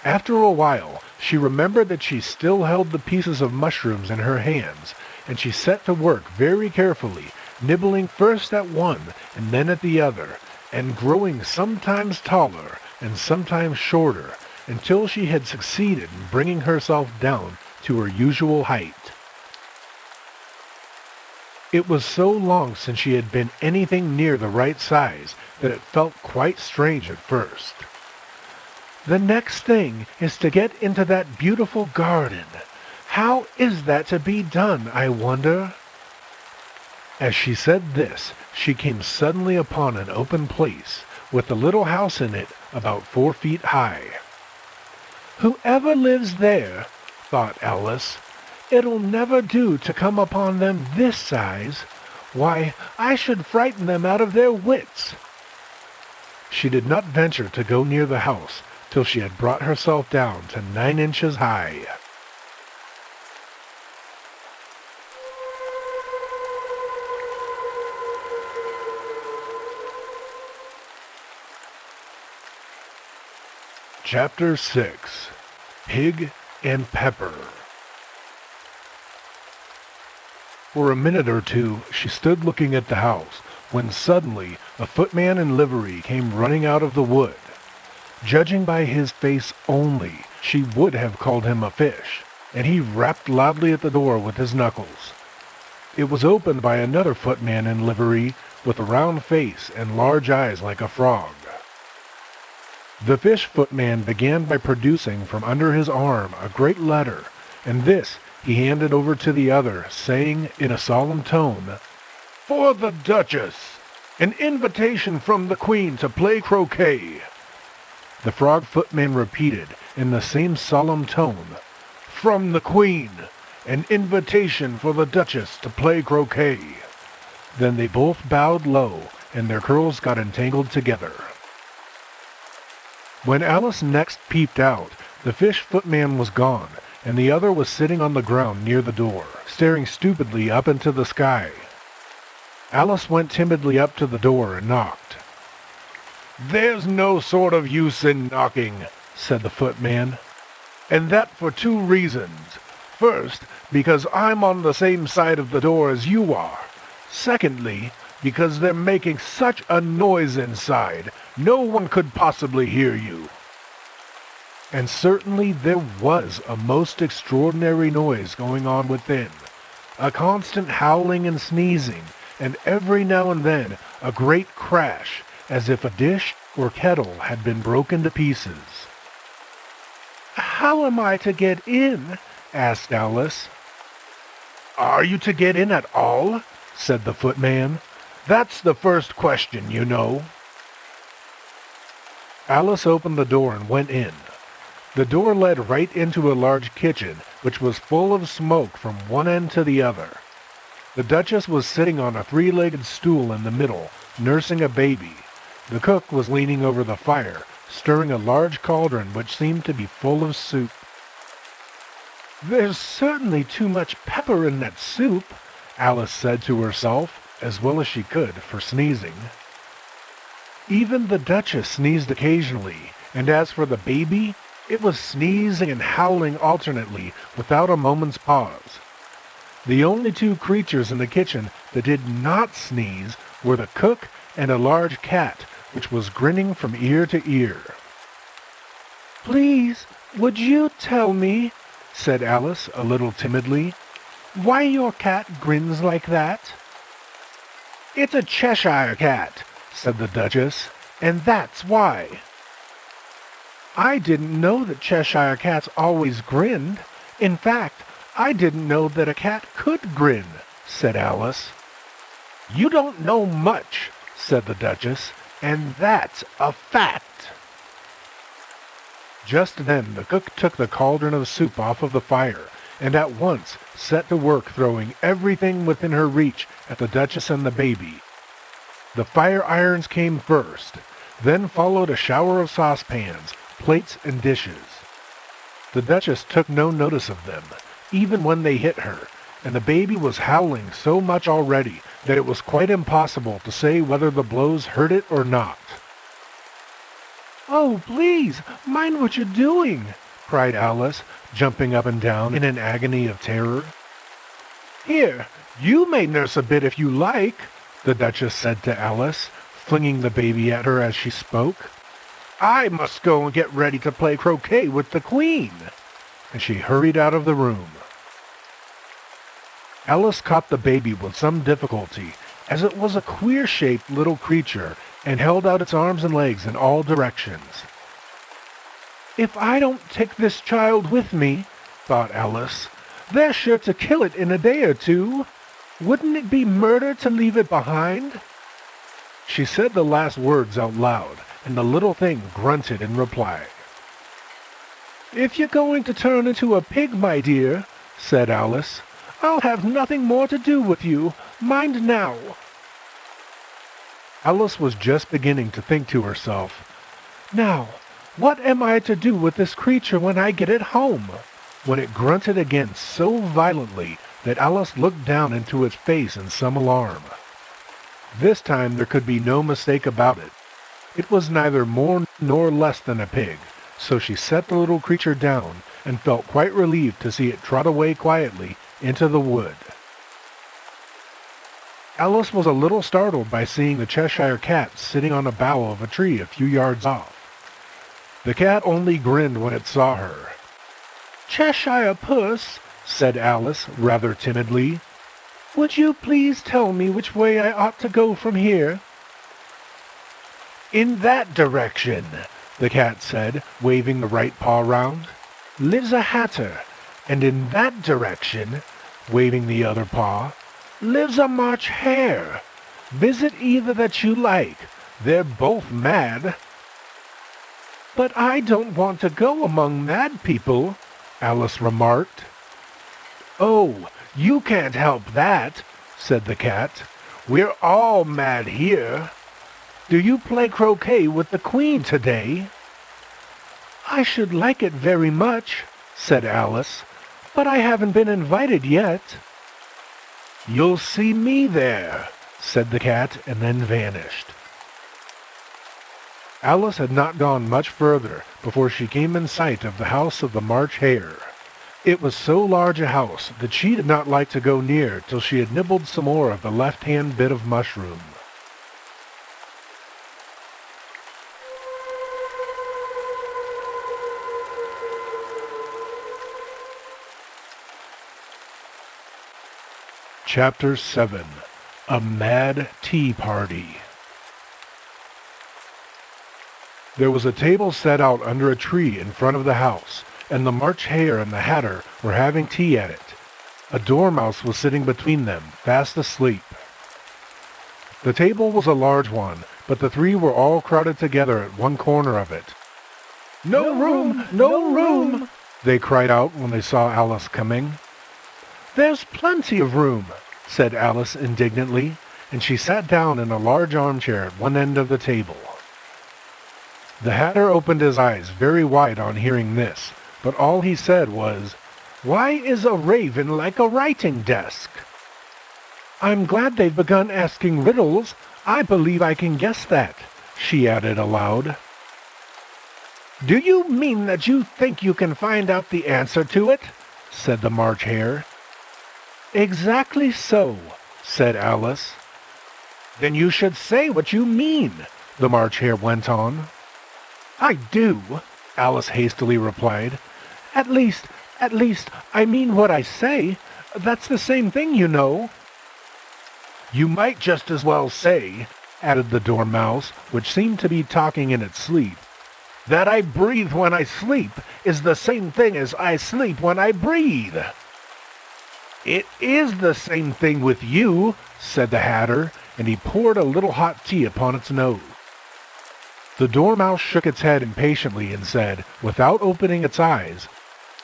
After a while, she remembered that she still held the pieces of mushrooms in her hands, and she set to work very carefully, nibbling first at one and then at the other, and growing sometimes taller and sometimes shorter, until she had succeeded in bringing herself down to her usual height. It was so long since she had been anything near the right size that it felt quite strange at first. The next thing is to get into that beautiful garden. How is that to be done, I wonder? As she said this, she came suddenly upon an open place, with a little house in it about 4 feet high. Whoever lives there, thought Alice, it'll never do to come upon them this size. Why, I should frighten them out of their wits. She did not venture to go near the house till she had brought herself down to 9 inches high. Chapter 6. Pig and Pepper. For a minute or two she stood looking at the house, when suddenly a footman in livery came running out of the wood. Judging by his face only, she would have called him a fish, and he rapped loudly at the door with his knuckles. It was opened by another footman in livery, with a round face and large eyes like a frog. The fish footman began by producing from under his arm a great letter, and this he handed over to the other, saying in a solemn tone, "For the Duchess! An invitation from the Queen to play croquet." The frog footman repeated, in the same solemn tone, "From the Queen! An invitation for the Duchess to play croquet." Then they both bowed low, and their curls got entangled together. When Alice next peeped out, the fish footman was gone, and the other was sitting on the ground near the door, staring stupidly up into the sky. Alice went timidly up to the door and knocked. "There's no sort of use in knocking," said the footman, "and that for 2 reasons. First, because I'm on the same side of the door as you are. Secondly, because they're making such a noise inside, no one could possibly hear you." And certainly there was a most extraordinary noise going on within, a constant howling and sneezing, and every now and then a great crash, as if a dish or kettle had been broken to pieces. "How am I to get in?" asked Alice. "Are you to get in at all?" said the footman. "That's the first question, you know." Alice opened the door and went in. The door led right into a large kitchen, which was full of smoke from one end to the other. The Duchess was sitting on a 3-legged stool in the middle, nursing a baby. The cook was leaning over the fire, stirring a large cauldron which seemed to be full of soup. "There's certainly too much pepper in that soup," Alice said to herself, as well as she could, for sneezing. Even the Duchess sneezed occasionally, and as for the baby, It was sneezing and howling alternately without a moment's pause. The only two creatures in the kitchen that did not sneeze were the cook and a large cat, which was grinning from ear to ear. "Please, would you tell me," said Alice a little timidly, "why your cat grins like that?" "It's a Cheshire cat," said the Duchess, "and that's why." "I didn't know that Cheshire cats always grinned. In fact, I didn't know that a cat could grin," said Alice. "You don't know much," said the Duchess, "and that's a fact." Just then the cook took the cauldron of soup off of the fire, and at once set to work throwing everything within her reach at the Duchess and the baby. The fire irons came first, then followed a shower of saucepans, plates, and dishes. The Duchess took no notice of them, even when they hit her, and the baby was howling so much already that it was quite impossible to say whether the blows hurt it or not. "Oh, please, mind what you're doing," cried Alice, jumping up and down in an agony of terror. "Here, you may nurse a bit if you like," the Duchess said to Alice, flinging the baby at her as she spoke. "I must go and get ready to play croquet with the Queen," and she hurried out of the room. Alice caught the baby with some difficulty, as it was a queer-shaped little creature and held out its arms and legs in all directions. "If I don't take this child with me," thought Alice, "they're sure to kill it in a day or two. Wouldn't it be murder to leave it behind?" She said the last words out loud, and the little thing grunted in reply. "If you're going to turn into a pig, my dear," said Alice, "I'll have nothing more to do with you. Mind now." Alice was just beginning to think to herself, "Now, what am I to do with this creature when I get it home?" when it grunted again so violently that Alice looked down into its face in some alarm. This time there could be no mistake about it. It was neither more nor less than a pig, so she set the little creature down and felt quite relieved to see it trot away quietly into the wood. Alice was a little startled by seeing the Cheshire cat sitting on a bough of a tree a few yards off. The cat only grinned when it saw her. "Cheshire Puss," said Alice rather timidly, "would you please tell me which way I ought to go from here?" "In that direction," the cat said, waving the right paw round, "lives a hatter, and in that direction," waving the other paw, "lives a March hare. Visit either that you like. They're both mad." "But I don't want to go among mad people," Alice remarked. "Oh, you can't help that," said the cat. "We're all mad here. Do you play croquet with the Queen today?" "I should like it very much," said Alice, "but I haven't been invited yet." "You'll see me there," said the cat, and then vanished. Alice had not gone much further before she came in sight of the house of the March Hare. It was so large a house that she did not like to go near till she had nibbled some more of the left-hand bit of mushroom. Chapter 7. A Mad Tea Party. There was a table set out under a tree in front of the house, and the March Hare and the Hatter were having tea at it. A dormouse was sitting between them, fast asleep. The table was a large one, but the three were all crowded together at one corner of it. "No room! No room!" they cried out when they saw Alice coming. "There's plenty of room," said Alice indignantly, and she sat down in a large armchair at one end of the table. The Hatter opened his eyes very wide on hearing this, but all he said was, "Why is a raven like a writing desk?" "I'm glad they've begun asking riddles. I believe I can guess that," she added aloud. "Do you mean that you think you can find out the answer to it?" said the March Hare. "Exactly so," said Alice. "Then you should say what you mean," the March Hare went on. "I do," Alice hastily replied. At least, I mean what I say. That's the same thing, you know." "You might just as well say," added the Dormouse, which seemed to be talking in its sleep, "that I breathe when I sleep is the same thing as I sleep when I breathe." "It is the same thing with you," said the Hatter, and he poured a little hot tea upon its nose. The Dormouse shook its head impatiently and said, without opening its eyes,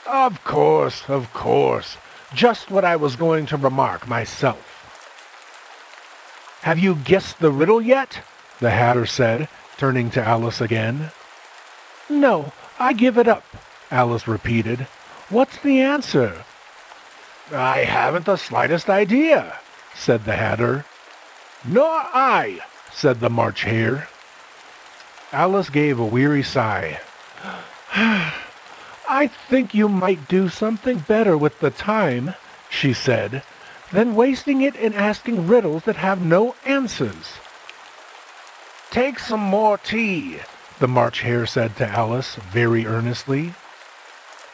Of course, just what I was going to remark myself." "Have you guessed the riddle yet?" the Hatter said, turning to Alice again. "No, I give it up," Alice repeated. "What's the answer?" "I haven't the slightest idea," said the Hatter. "Nor I," said the March Hare. Alice gave a weary sigh. "I think you might do something better with the time," she said, "than wasting it in asking riddles that have no answers." "Take some more tea," the March Hare said to Alice very earnestly.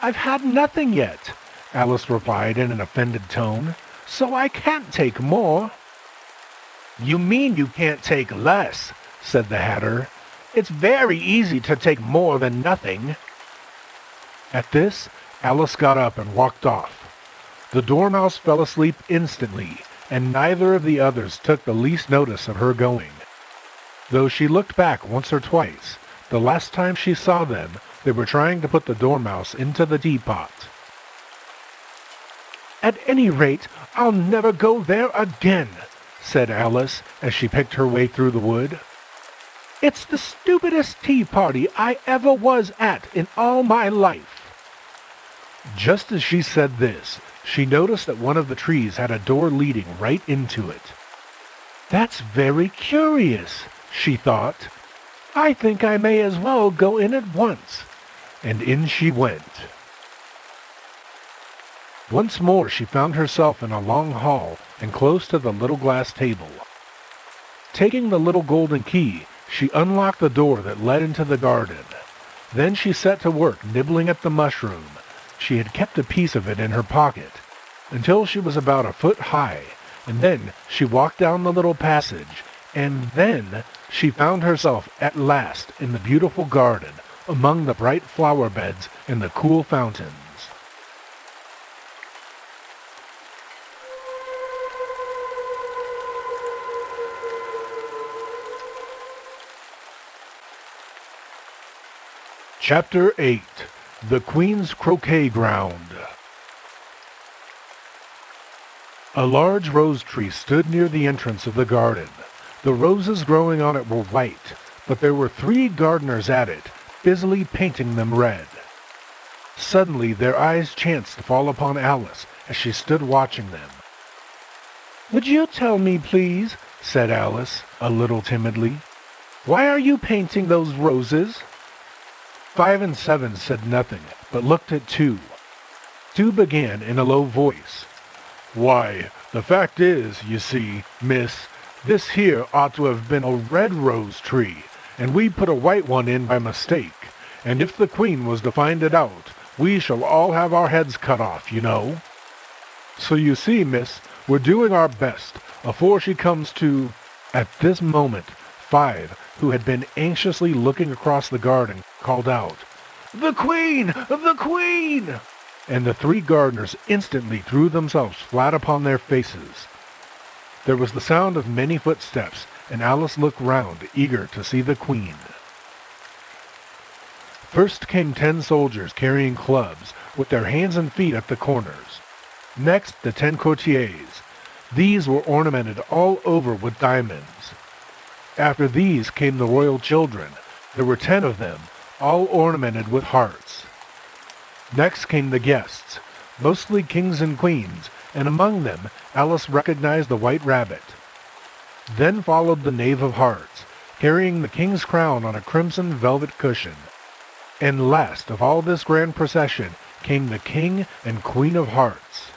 "I've had nothing yet," Alice replied in an offended tone, "so I can't take more." "You mean you can't take less," said the Hatter. "It's very easy to take more than nothing." At this, Alice got up and walked off. The Dormouse fell asleep instantly, and neither of the others took the least notice of her going. Though she looked back once or twice, the last time she saw them, they were trying to put the Dormouse into the teapot. "At any rate, I'll never go there again," said Alice as she picked her way through the wood. "It's the stupidest tea party I ever was at in all my life." Just as she said this, she noticed that one of the trees had a door leading right into it. "That's very curious," she thought. "I think I may as well go in at once." And in she went. Once more she found herself in a long hall and close to the little glass table. Taking the little golden key, she unlocked the door that led into the garden. Then she set to work nibbling at the mushroom. She had kept a piece of it in her pocket, until she was about a foot high, and then she walked down the little passage, and then she found herself at last in the beautiful garden, among the bright flower beds and the cool fountains. Chapter 8. The Queen's Croquet Ground. A large rose tree stood near the entrance of the garden. The roses growing on it were white, but there were 3 gardeners at it, busily painting them red. Suddenly their eyes chanced to fall upon Alice as she stood watching them. "Would you tell me, please," said Alice, a little timidly, "why are you painting those roses?" 5 and 7 said nothing, but looked at 2. 2 began in a low voice. "Why, the fact is, you see, miss, this here ought to have been a red rose tree, and we put a white one in by mistake, and if the Queen was to find it out, we shall all have our heads cut off, you know. So you see, miss, we're doing our best, afore she comes to—" At this moment, 5, who had been anxiously looking across the garden, called out, "The Queen! The Queen!" And the 3 gardeners instantly threw themselves flat upon their faces. There was the sound of many footsteps, and Alice looked round, eager to see the Queen. First came 10 soldiers carrying clubs, with their hands and feet at the corners. Next, the 10 courtiers. These were ornamented all over with diamonds. After these came the royal children. There were 10 of them, all ornamented with hearts. Next came the guests, mostly kings and queens, and among them Alice recognized the White Rabbit. Then followed the Knave of Hearts, carrying the king's crown on a crimson velvet cushion. And last of all this grand procession came the King and Queen of Hearts.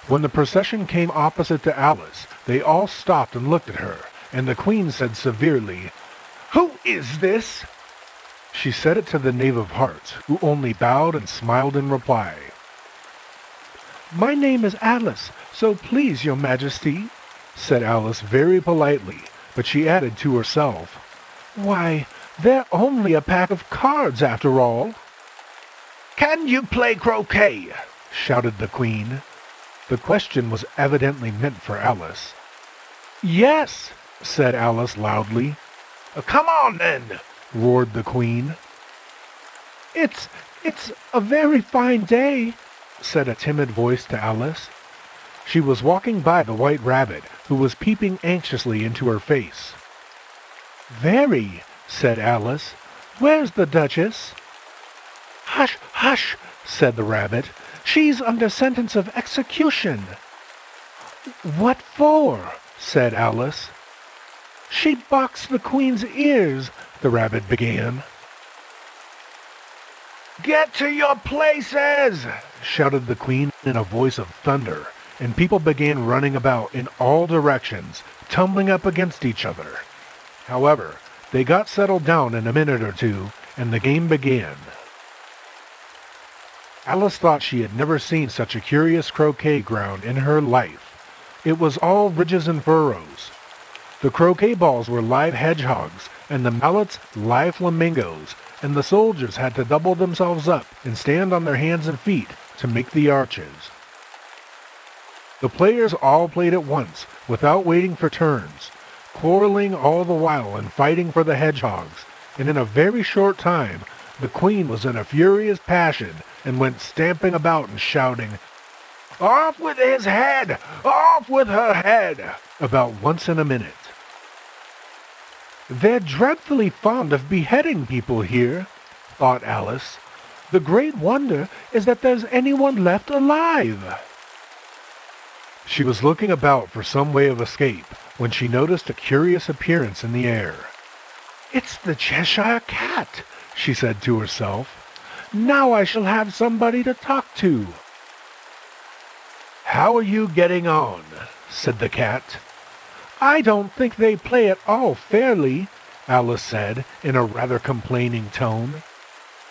When the procession came opposite to Alice, they all stopped and looked at her, and the Queen said severely, "Who is this?" She said it to the Knave of Hearts, who only bowed and smiled in reply. "My name is Alice, so please, your Majesty," said Alice very politely, but she added to herself, "Why, they're only a pack of cards after all." "Can you play croquet?" shouted the Queen. The question was evidently meant for Alice. "Yes," said Alice loudly. "Come on, then," roared the Queen. It's a very fine day," said a timid voice to Alice. She was walking by the White Rabbit, who was peeping anxiously into her face. "Very," said Alice. "Where's the Duchess?" "Hush, hush," said the Rabbit. "She's under sentence of execution." "What for?" said Alice. "She boxed the Queen's ears," the Rabbit began. "Get to your places!" shouted the Queen in a voice of thunder, and people began running about in all directions, tumbling up against each other. However, they got settled down in a minute or two, and the game began. Alice thought she had never seen such a curious croquet ground in her life. It was all ridges and furrows. The croquet balls were live hedgehogs, and the mallets live flamingos, and the soldiers had to double themselves up and stand on their hands and feet to make the arches. The players all played at once, without waiting for turns, quarreling all the while and fighting for the hedgehogs, and in a very short time the Queen was in a furious passion and went stamping about and shouting, "Off with his head! Off with her head!" about once in a minute. "They're dreadfully fond of beheading people here," thought Alice. "The great wonder is that there's anyone left alive." She was looking about for some way of escape when she noticed a curious appearance in the air. "It's the Cheshire Cat," she said to herself. "Now I shall have somebody to talk to." "How are you getting on?" said the cat. "I don't think they play at all fairly," Alice said in a rather complaining tone.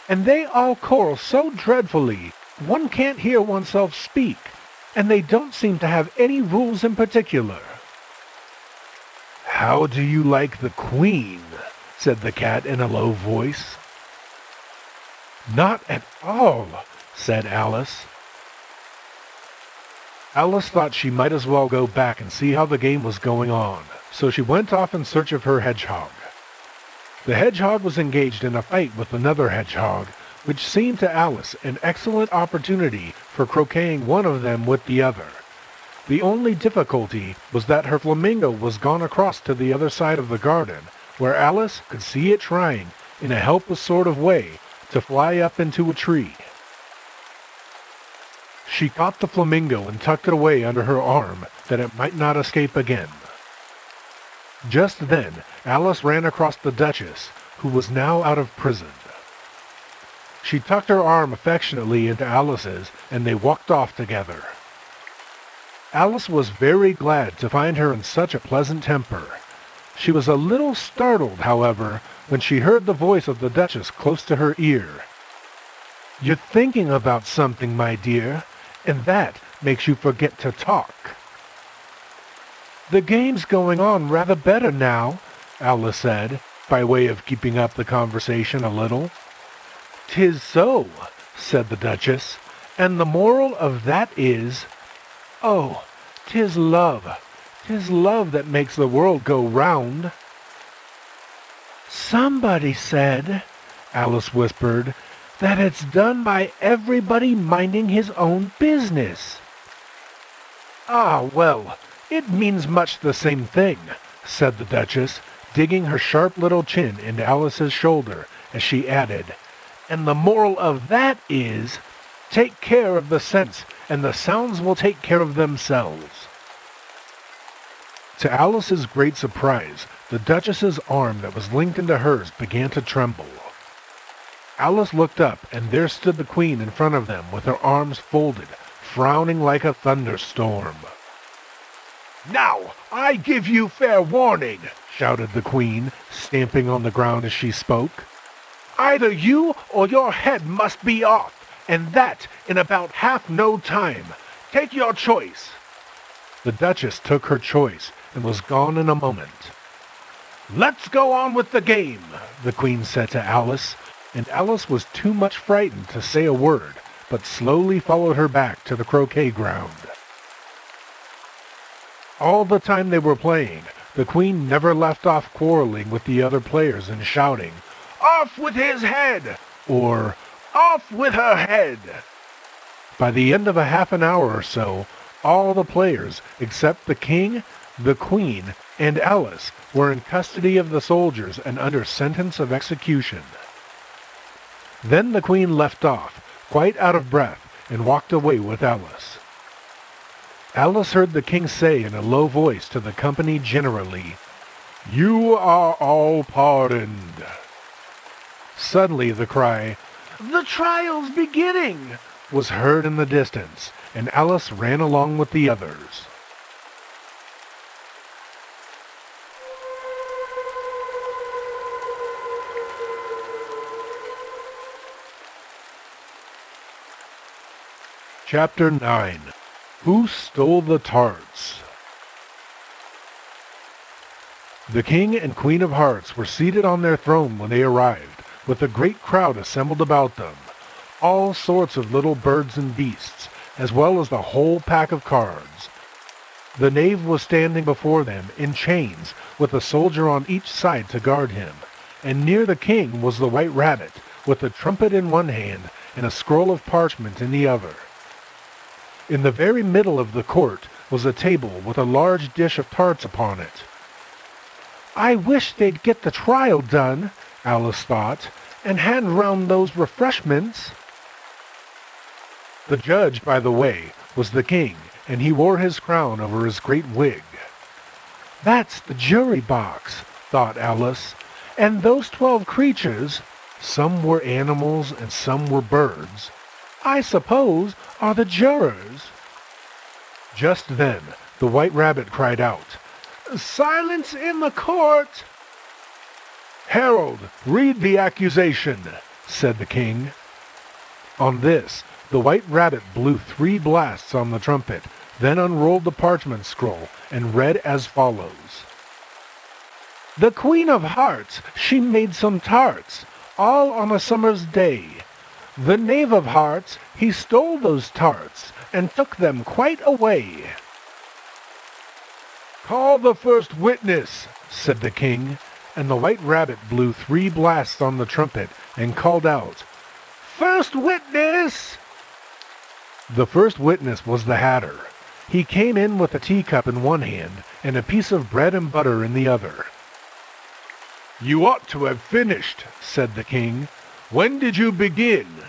"And they all quarrel so dreadfully, one can't hear oneself speak, and they don't seem to have any rules in particular." "How do you like the Queen?" said the cat in a low voice. "Not at all," said Alice. Alice thought she might as well go back and see how the game was going on, so she went off in search of her hedgehog. The hedgehog was engaged in a fight with another hedgehog, which seemed to Alice an excellent opportunity for croqueting one of them with the other. The only difficulty was that her flamingo was gone across to the other side of the garden, where Alice could see it trying, in a helpless sort of way, to fly up into a tree. She caught the flamingo and tucked it away under her arm, that it might not escape again. Just then, Alice ran across the Duchess, who was now out of prison. She tucked her arm affectionately into Alice's, and they walked off together. Alice was very glad to find her in such a pleasant temper. She was a little startled, however, when she heard the voice of the Duchess close to her ear. "You're thinking about something, my dear, and that makes you forget to talk." "The game's going on rather better now," Alice said, by way of keeping up the conversation a little. "'Tis so," said the Duchess, "and the moral of that is, oh, 'tis love that makes the world go round." "Somebody said," Alice whispered, "that it's done by everybody minding his own business." "Ah, well, it means much the same thing," said the Duchess, digging her sharp little chin into Alice's shoulder as she added, "and the moral of that is, take care of the scents, and the sounds will take care of themselves." To Alice's great surprise, the Duchess's arm that was linked into hers began to tremble. Alice looked up, and there stood the queen in front of them with her arms folded, frowning like a thunderstorm. "Now, I give you fair warning," shouted the queen, stamping on the ground as she spoke. "Either you or your head must be off, and that in about half no time. Take your choice." The Duchess took her choice and was gone in a moment. "Let's go on with the game," the queen said to Alice, and Alice was too much frightened to say a word, but slowly followed her back to the croquet ground. All the time they were playing, the queen never left off quarreling with the other players and shouting, "Off with his head!" or "Off with her head!" By the end of a half an hour or so, all the players, except the king, the queen, and Alice, were in custody of the soldiers and under sentence of execution. Then the queen left off, quite out of breath, and walked away with Alice. Alice heard the king say in a low voice to the company generally, "You are all pardoned." Suddenly the cry, "The trial's beginning!" was heard in the distance, and Alice ran along with the others. Chapter 9. Who Stole the Tarts? The King and Queen of Hearts were seated on their throne when they arrived, with a great crowd assembled about them, all sorts of little birds and beasts, as well as the whole pack of cards. The knave was standing before them in chains, with a soldier on each side to guard him, and near the king was the white rabbit, with a trumpet in one hand and a scroll of parchment in the other. In the very middle of the court was a table with a large dish of tarts upon it. "I wish they'd get the trial done," Alice thought, "and hand round those refreshments." The judge, by the way, was the king, and he wore his crown over his great wig. "That's the jury box," thought Alice, "and those 12 creatures, some were animals and some were birds, I suppose are the jurors." Just then the white rabbit cried out, "Silence in the court!" "Herald, read the accusation," said the king. On this, the white rabbit blew 3 blasts on the trumpet, then unrolled the parchment scroll and read as follows. "The Queen of Hearts, she made some tarts, all on a summer's day. The Knave of Hearts, he stole those tarts, and took them quite away." "Call the first witness," said the king, and the white rabbit blew 3 blasts on the trumpet and called out, "First witness!" The first witness was the Hatter. He came in with a teacup in one hand and a piece of bread and butter in the other. "You ought to have finished," said the king. "When did you begin?"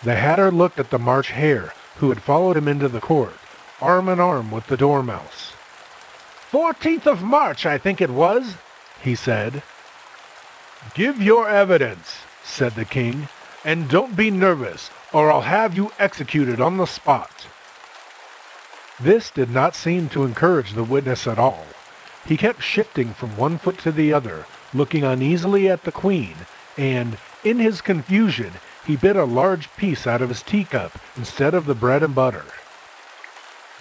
The Hatter looked at the March Hare, who had followed him into the court, arm in arm with the Dormouse. 14th of March, I think it was," he said. "Give your evidence," said the king, "and don't be nervous, or I'll have you executed on the spot." This did not seem to encourage the witness at all. He kept shifting from one foot to the other, looking uneasily at the queen, and, in his confusion, he bit a large piece out of his teacup instead of the bread and butter.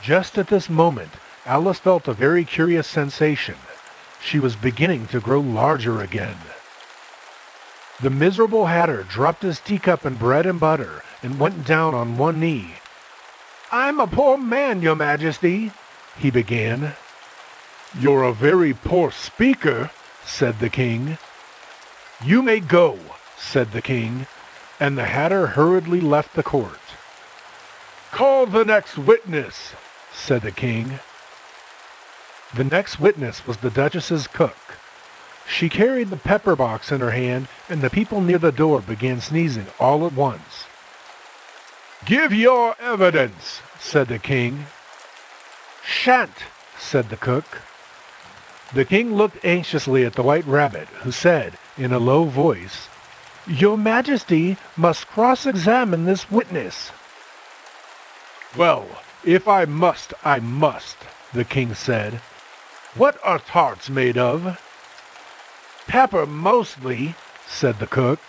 Just at this moment, Alice felt a very curious sensation. She was beginning to grow larger again. The miserable Hatter dropped his teacup and bread and butter and went down on one knee. "I'm a poor man, your majesty," he began. "You're a very poor speaker," said the king. "You may go," said the king, and the Hatter hurriedly left the court. "Call the next witness," said the king. The next witness was the Duchess's cook. She carried the pepper box in her hand, and the people near the door began sneezing all at once. "Give your evidence," said the king. "Shan't," said the cook. The king looked anxiously at the white rabbit, who said, in a low voice, Your Majesty must cross-examine this witness. Well, if I must, I must, the king said. What are tarts made of? Pepper mostly, said the cook.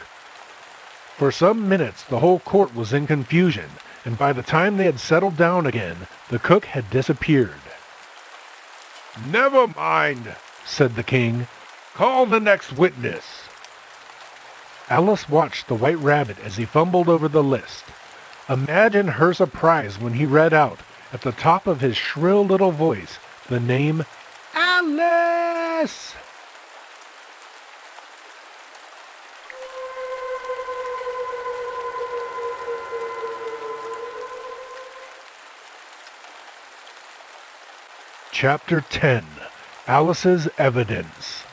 For some minutes the whole court was in confusion, and by the time they had settled down again, the cook had disappeared. Never mind, said the king. Call the next witness. Alice watched the White Rabbit as he fumbled over the list. Imagine her surprise when he read out, at the top of his shrill little voice, the name Alice! Chapter 10. Alice's Evidence.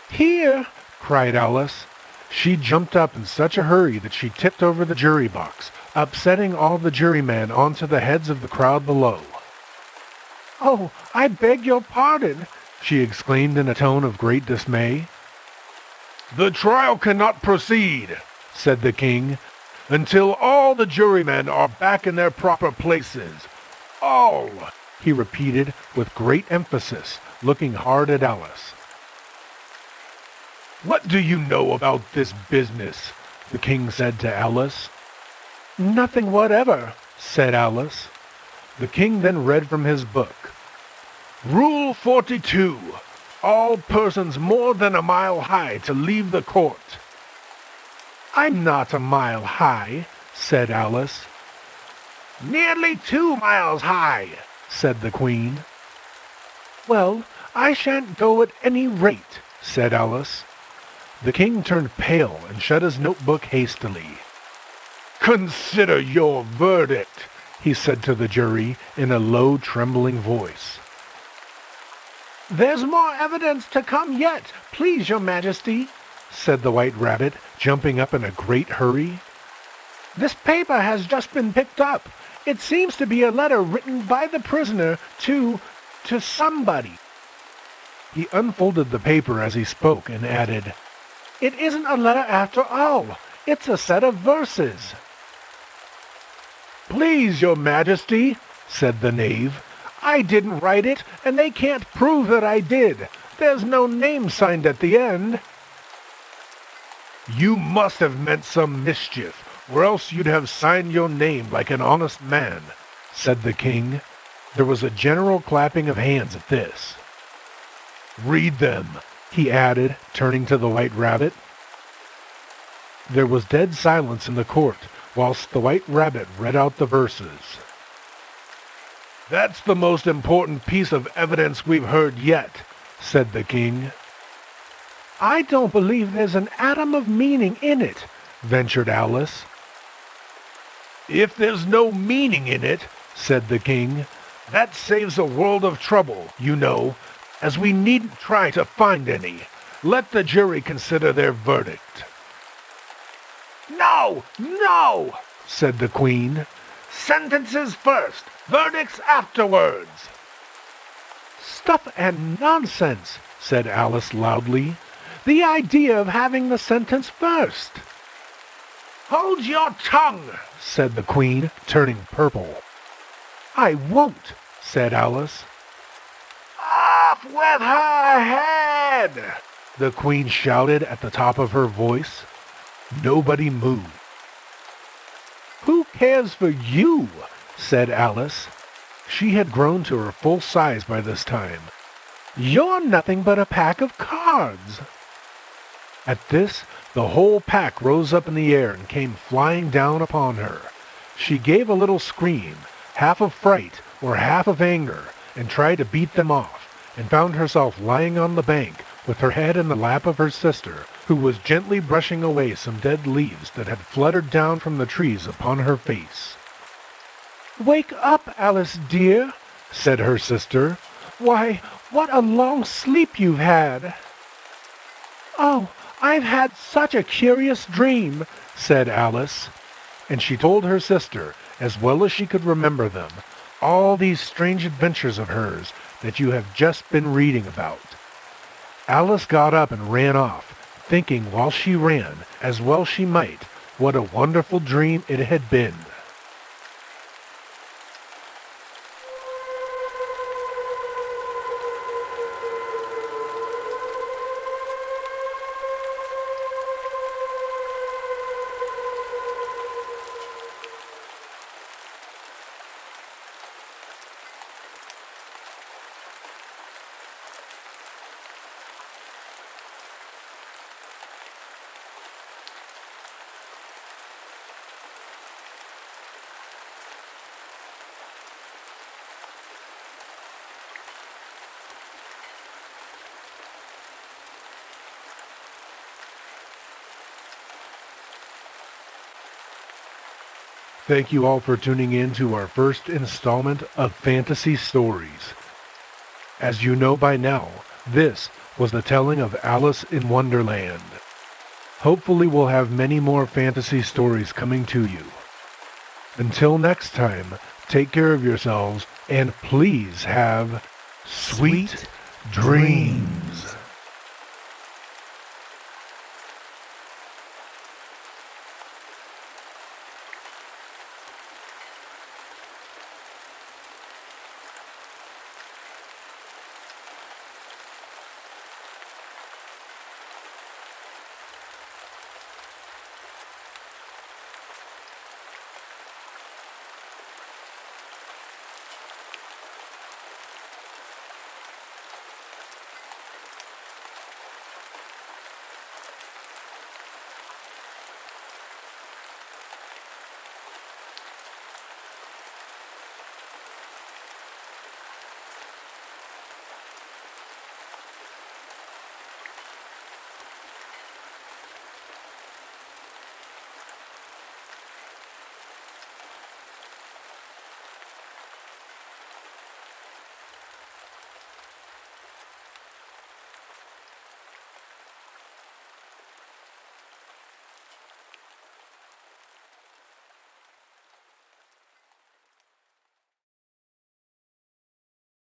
Here! Cried Alice. She jumped up in such a hurry that she tipped over the jury box, upsetting all the jurymen onto the heads of the crowd below. Oh, I beg your pardon, she exclaimed in a tone of great dismay. The trial cannot proceed, said the king, until all the jurymen are back in their proper places. All, he repeated with great emphasis, looking hard at Alice. What do you know about this business? The king said to Alice. Nothing whatever, said Alice. The king then read from his book. Rule 42. All persons more than a mile high to leave the court. I'm not a mile high, said Alice. Nearly 2 miles high, said the queen. Well, I shan't go at any rate, said Alice. The king turned pale and shut his notebook hastily. Consider your verdict, he said to the jury in a low, trembling voice. There's more evidence to come yet, please, your majesty, said the White Rabbit, jumping up in a great hurry. This paper has just been picked up. It seems to be a letter written by the prisoner to somebody. He unfolded the paper as he spoke and added, It isn't a letter after all. It's a set of verses. Please, your majesty, said the knave. I didn't write it, and they can't prove that I did. There's no name signed at the end. You must have meant some mischief, or else you'd have signed your name like an honest man, said the king. There was a general clapping of hands at this. Read them, he added, turning to the White Rabbit. There was dead silence in the court, whilst the White Rabbit read out the verses. That's the most important piece of evidence we've heard yet, said the king. I don't believe there's an atom of meaning in it, ventured Alice. If there's no meaning in it, said the king, that saves a world of trouble, you know, as we needn't try to find any. Let the jury consider their verdict. No, no, said the queen. Sentences first, verdicts afterwards. Stuff and nonsense, said Alice loudly. The idea of having the sentence first. Hold your tongue, said the queen, turning purple. I won't, said Alice. Off with her head, the queen shouted at the top of her voice. Nobody moved. Who cares for you? Said Alice. She had grown to her full size by this time. You're nothing but a pack of cards. At this, the whole pack rose up in the air and came flying down upon her. She gave a little scream, half of fright or half of anger, and tried to beat them off, and found herself lying on the bank with her head in the lap of her sister, who was gently brushing away some dead leaves that had fluttered down from the trees upon her face. Wake up, Alice dear, said her sister. Why, what a long sleep you've had. Oh, I've had such a curious dream, said Alice, and she told her sister, as well as she could remember them, all these strange adventures of hers that you have just been reading about. Alice got up and ran off, thinking while she ran, as well she might, what a wonderful dream it had been. Thank you all for tuning in to our first installment of Fantasy Stories. As you know by now, this was the telling of Alice in Wonderland. Hopefully we'll have many more fantasy stories coming to you. Until next time, take care of yourselves and please have sweet dreams.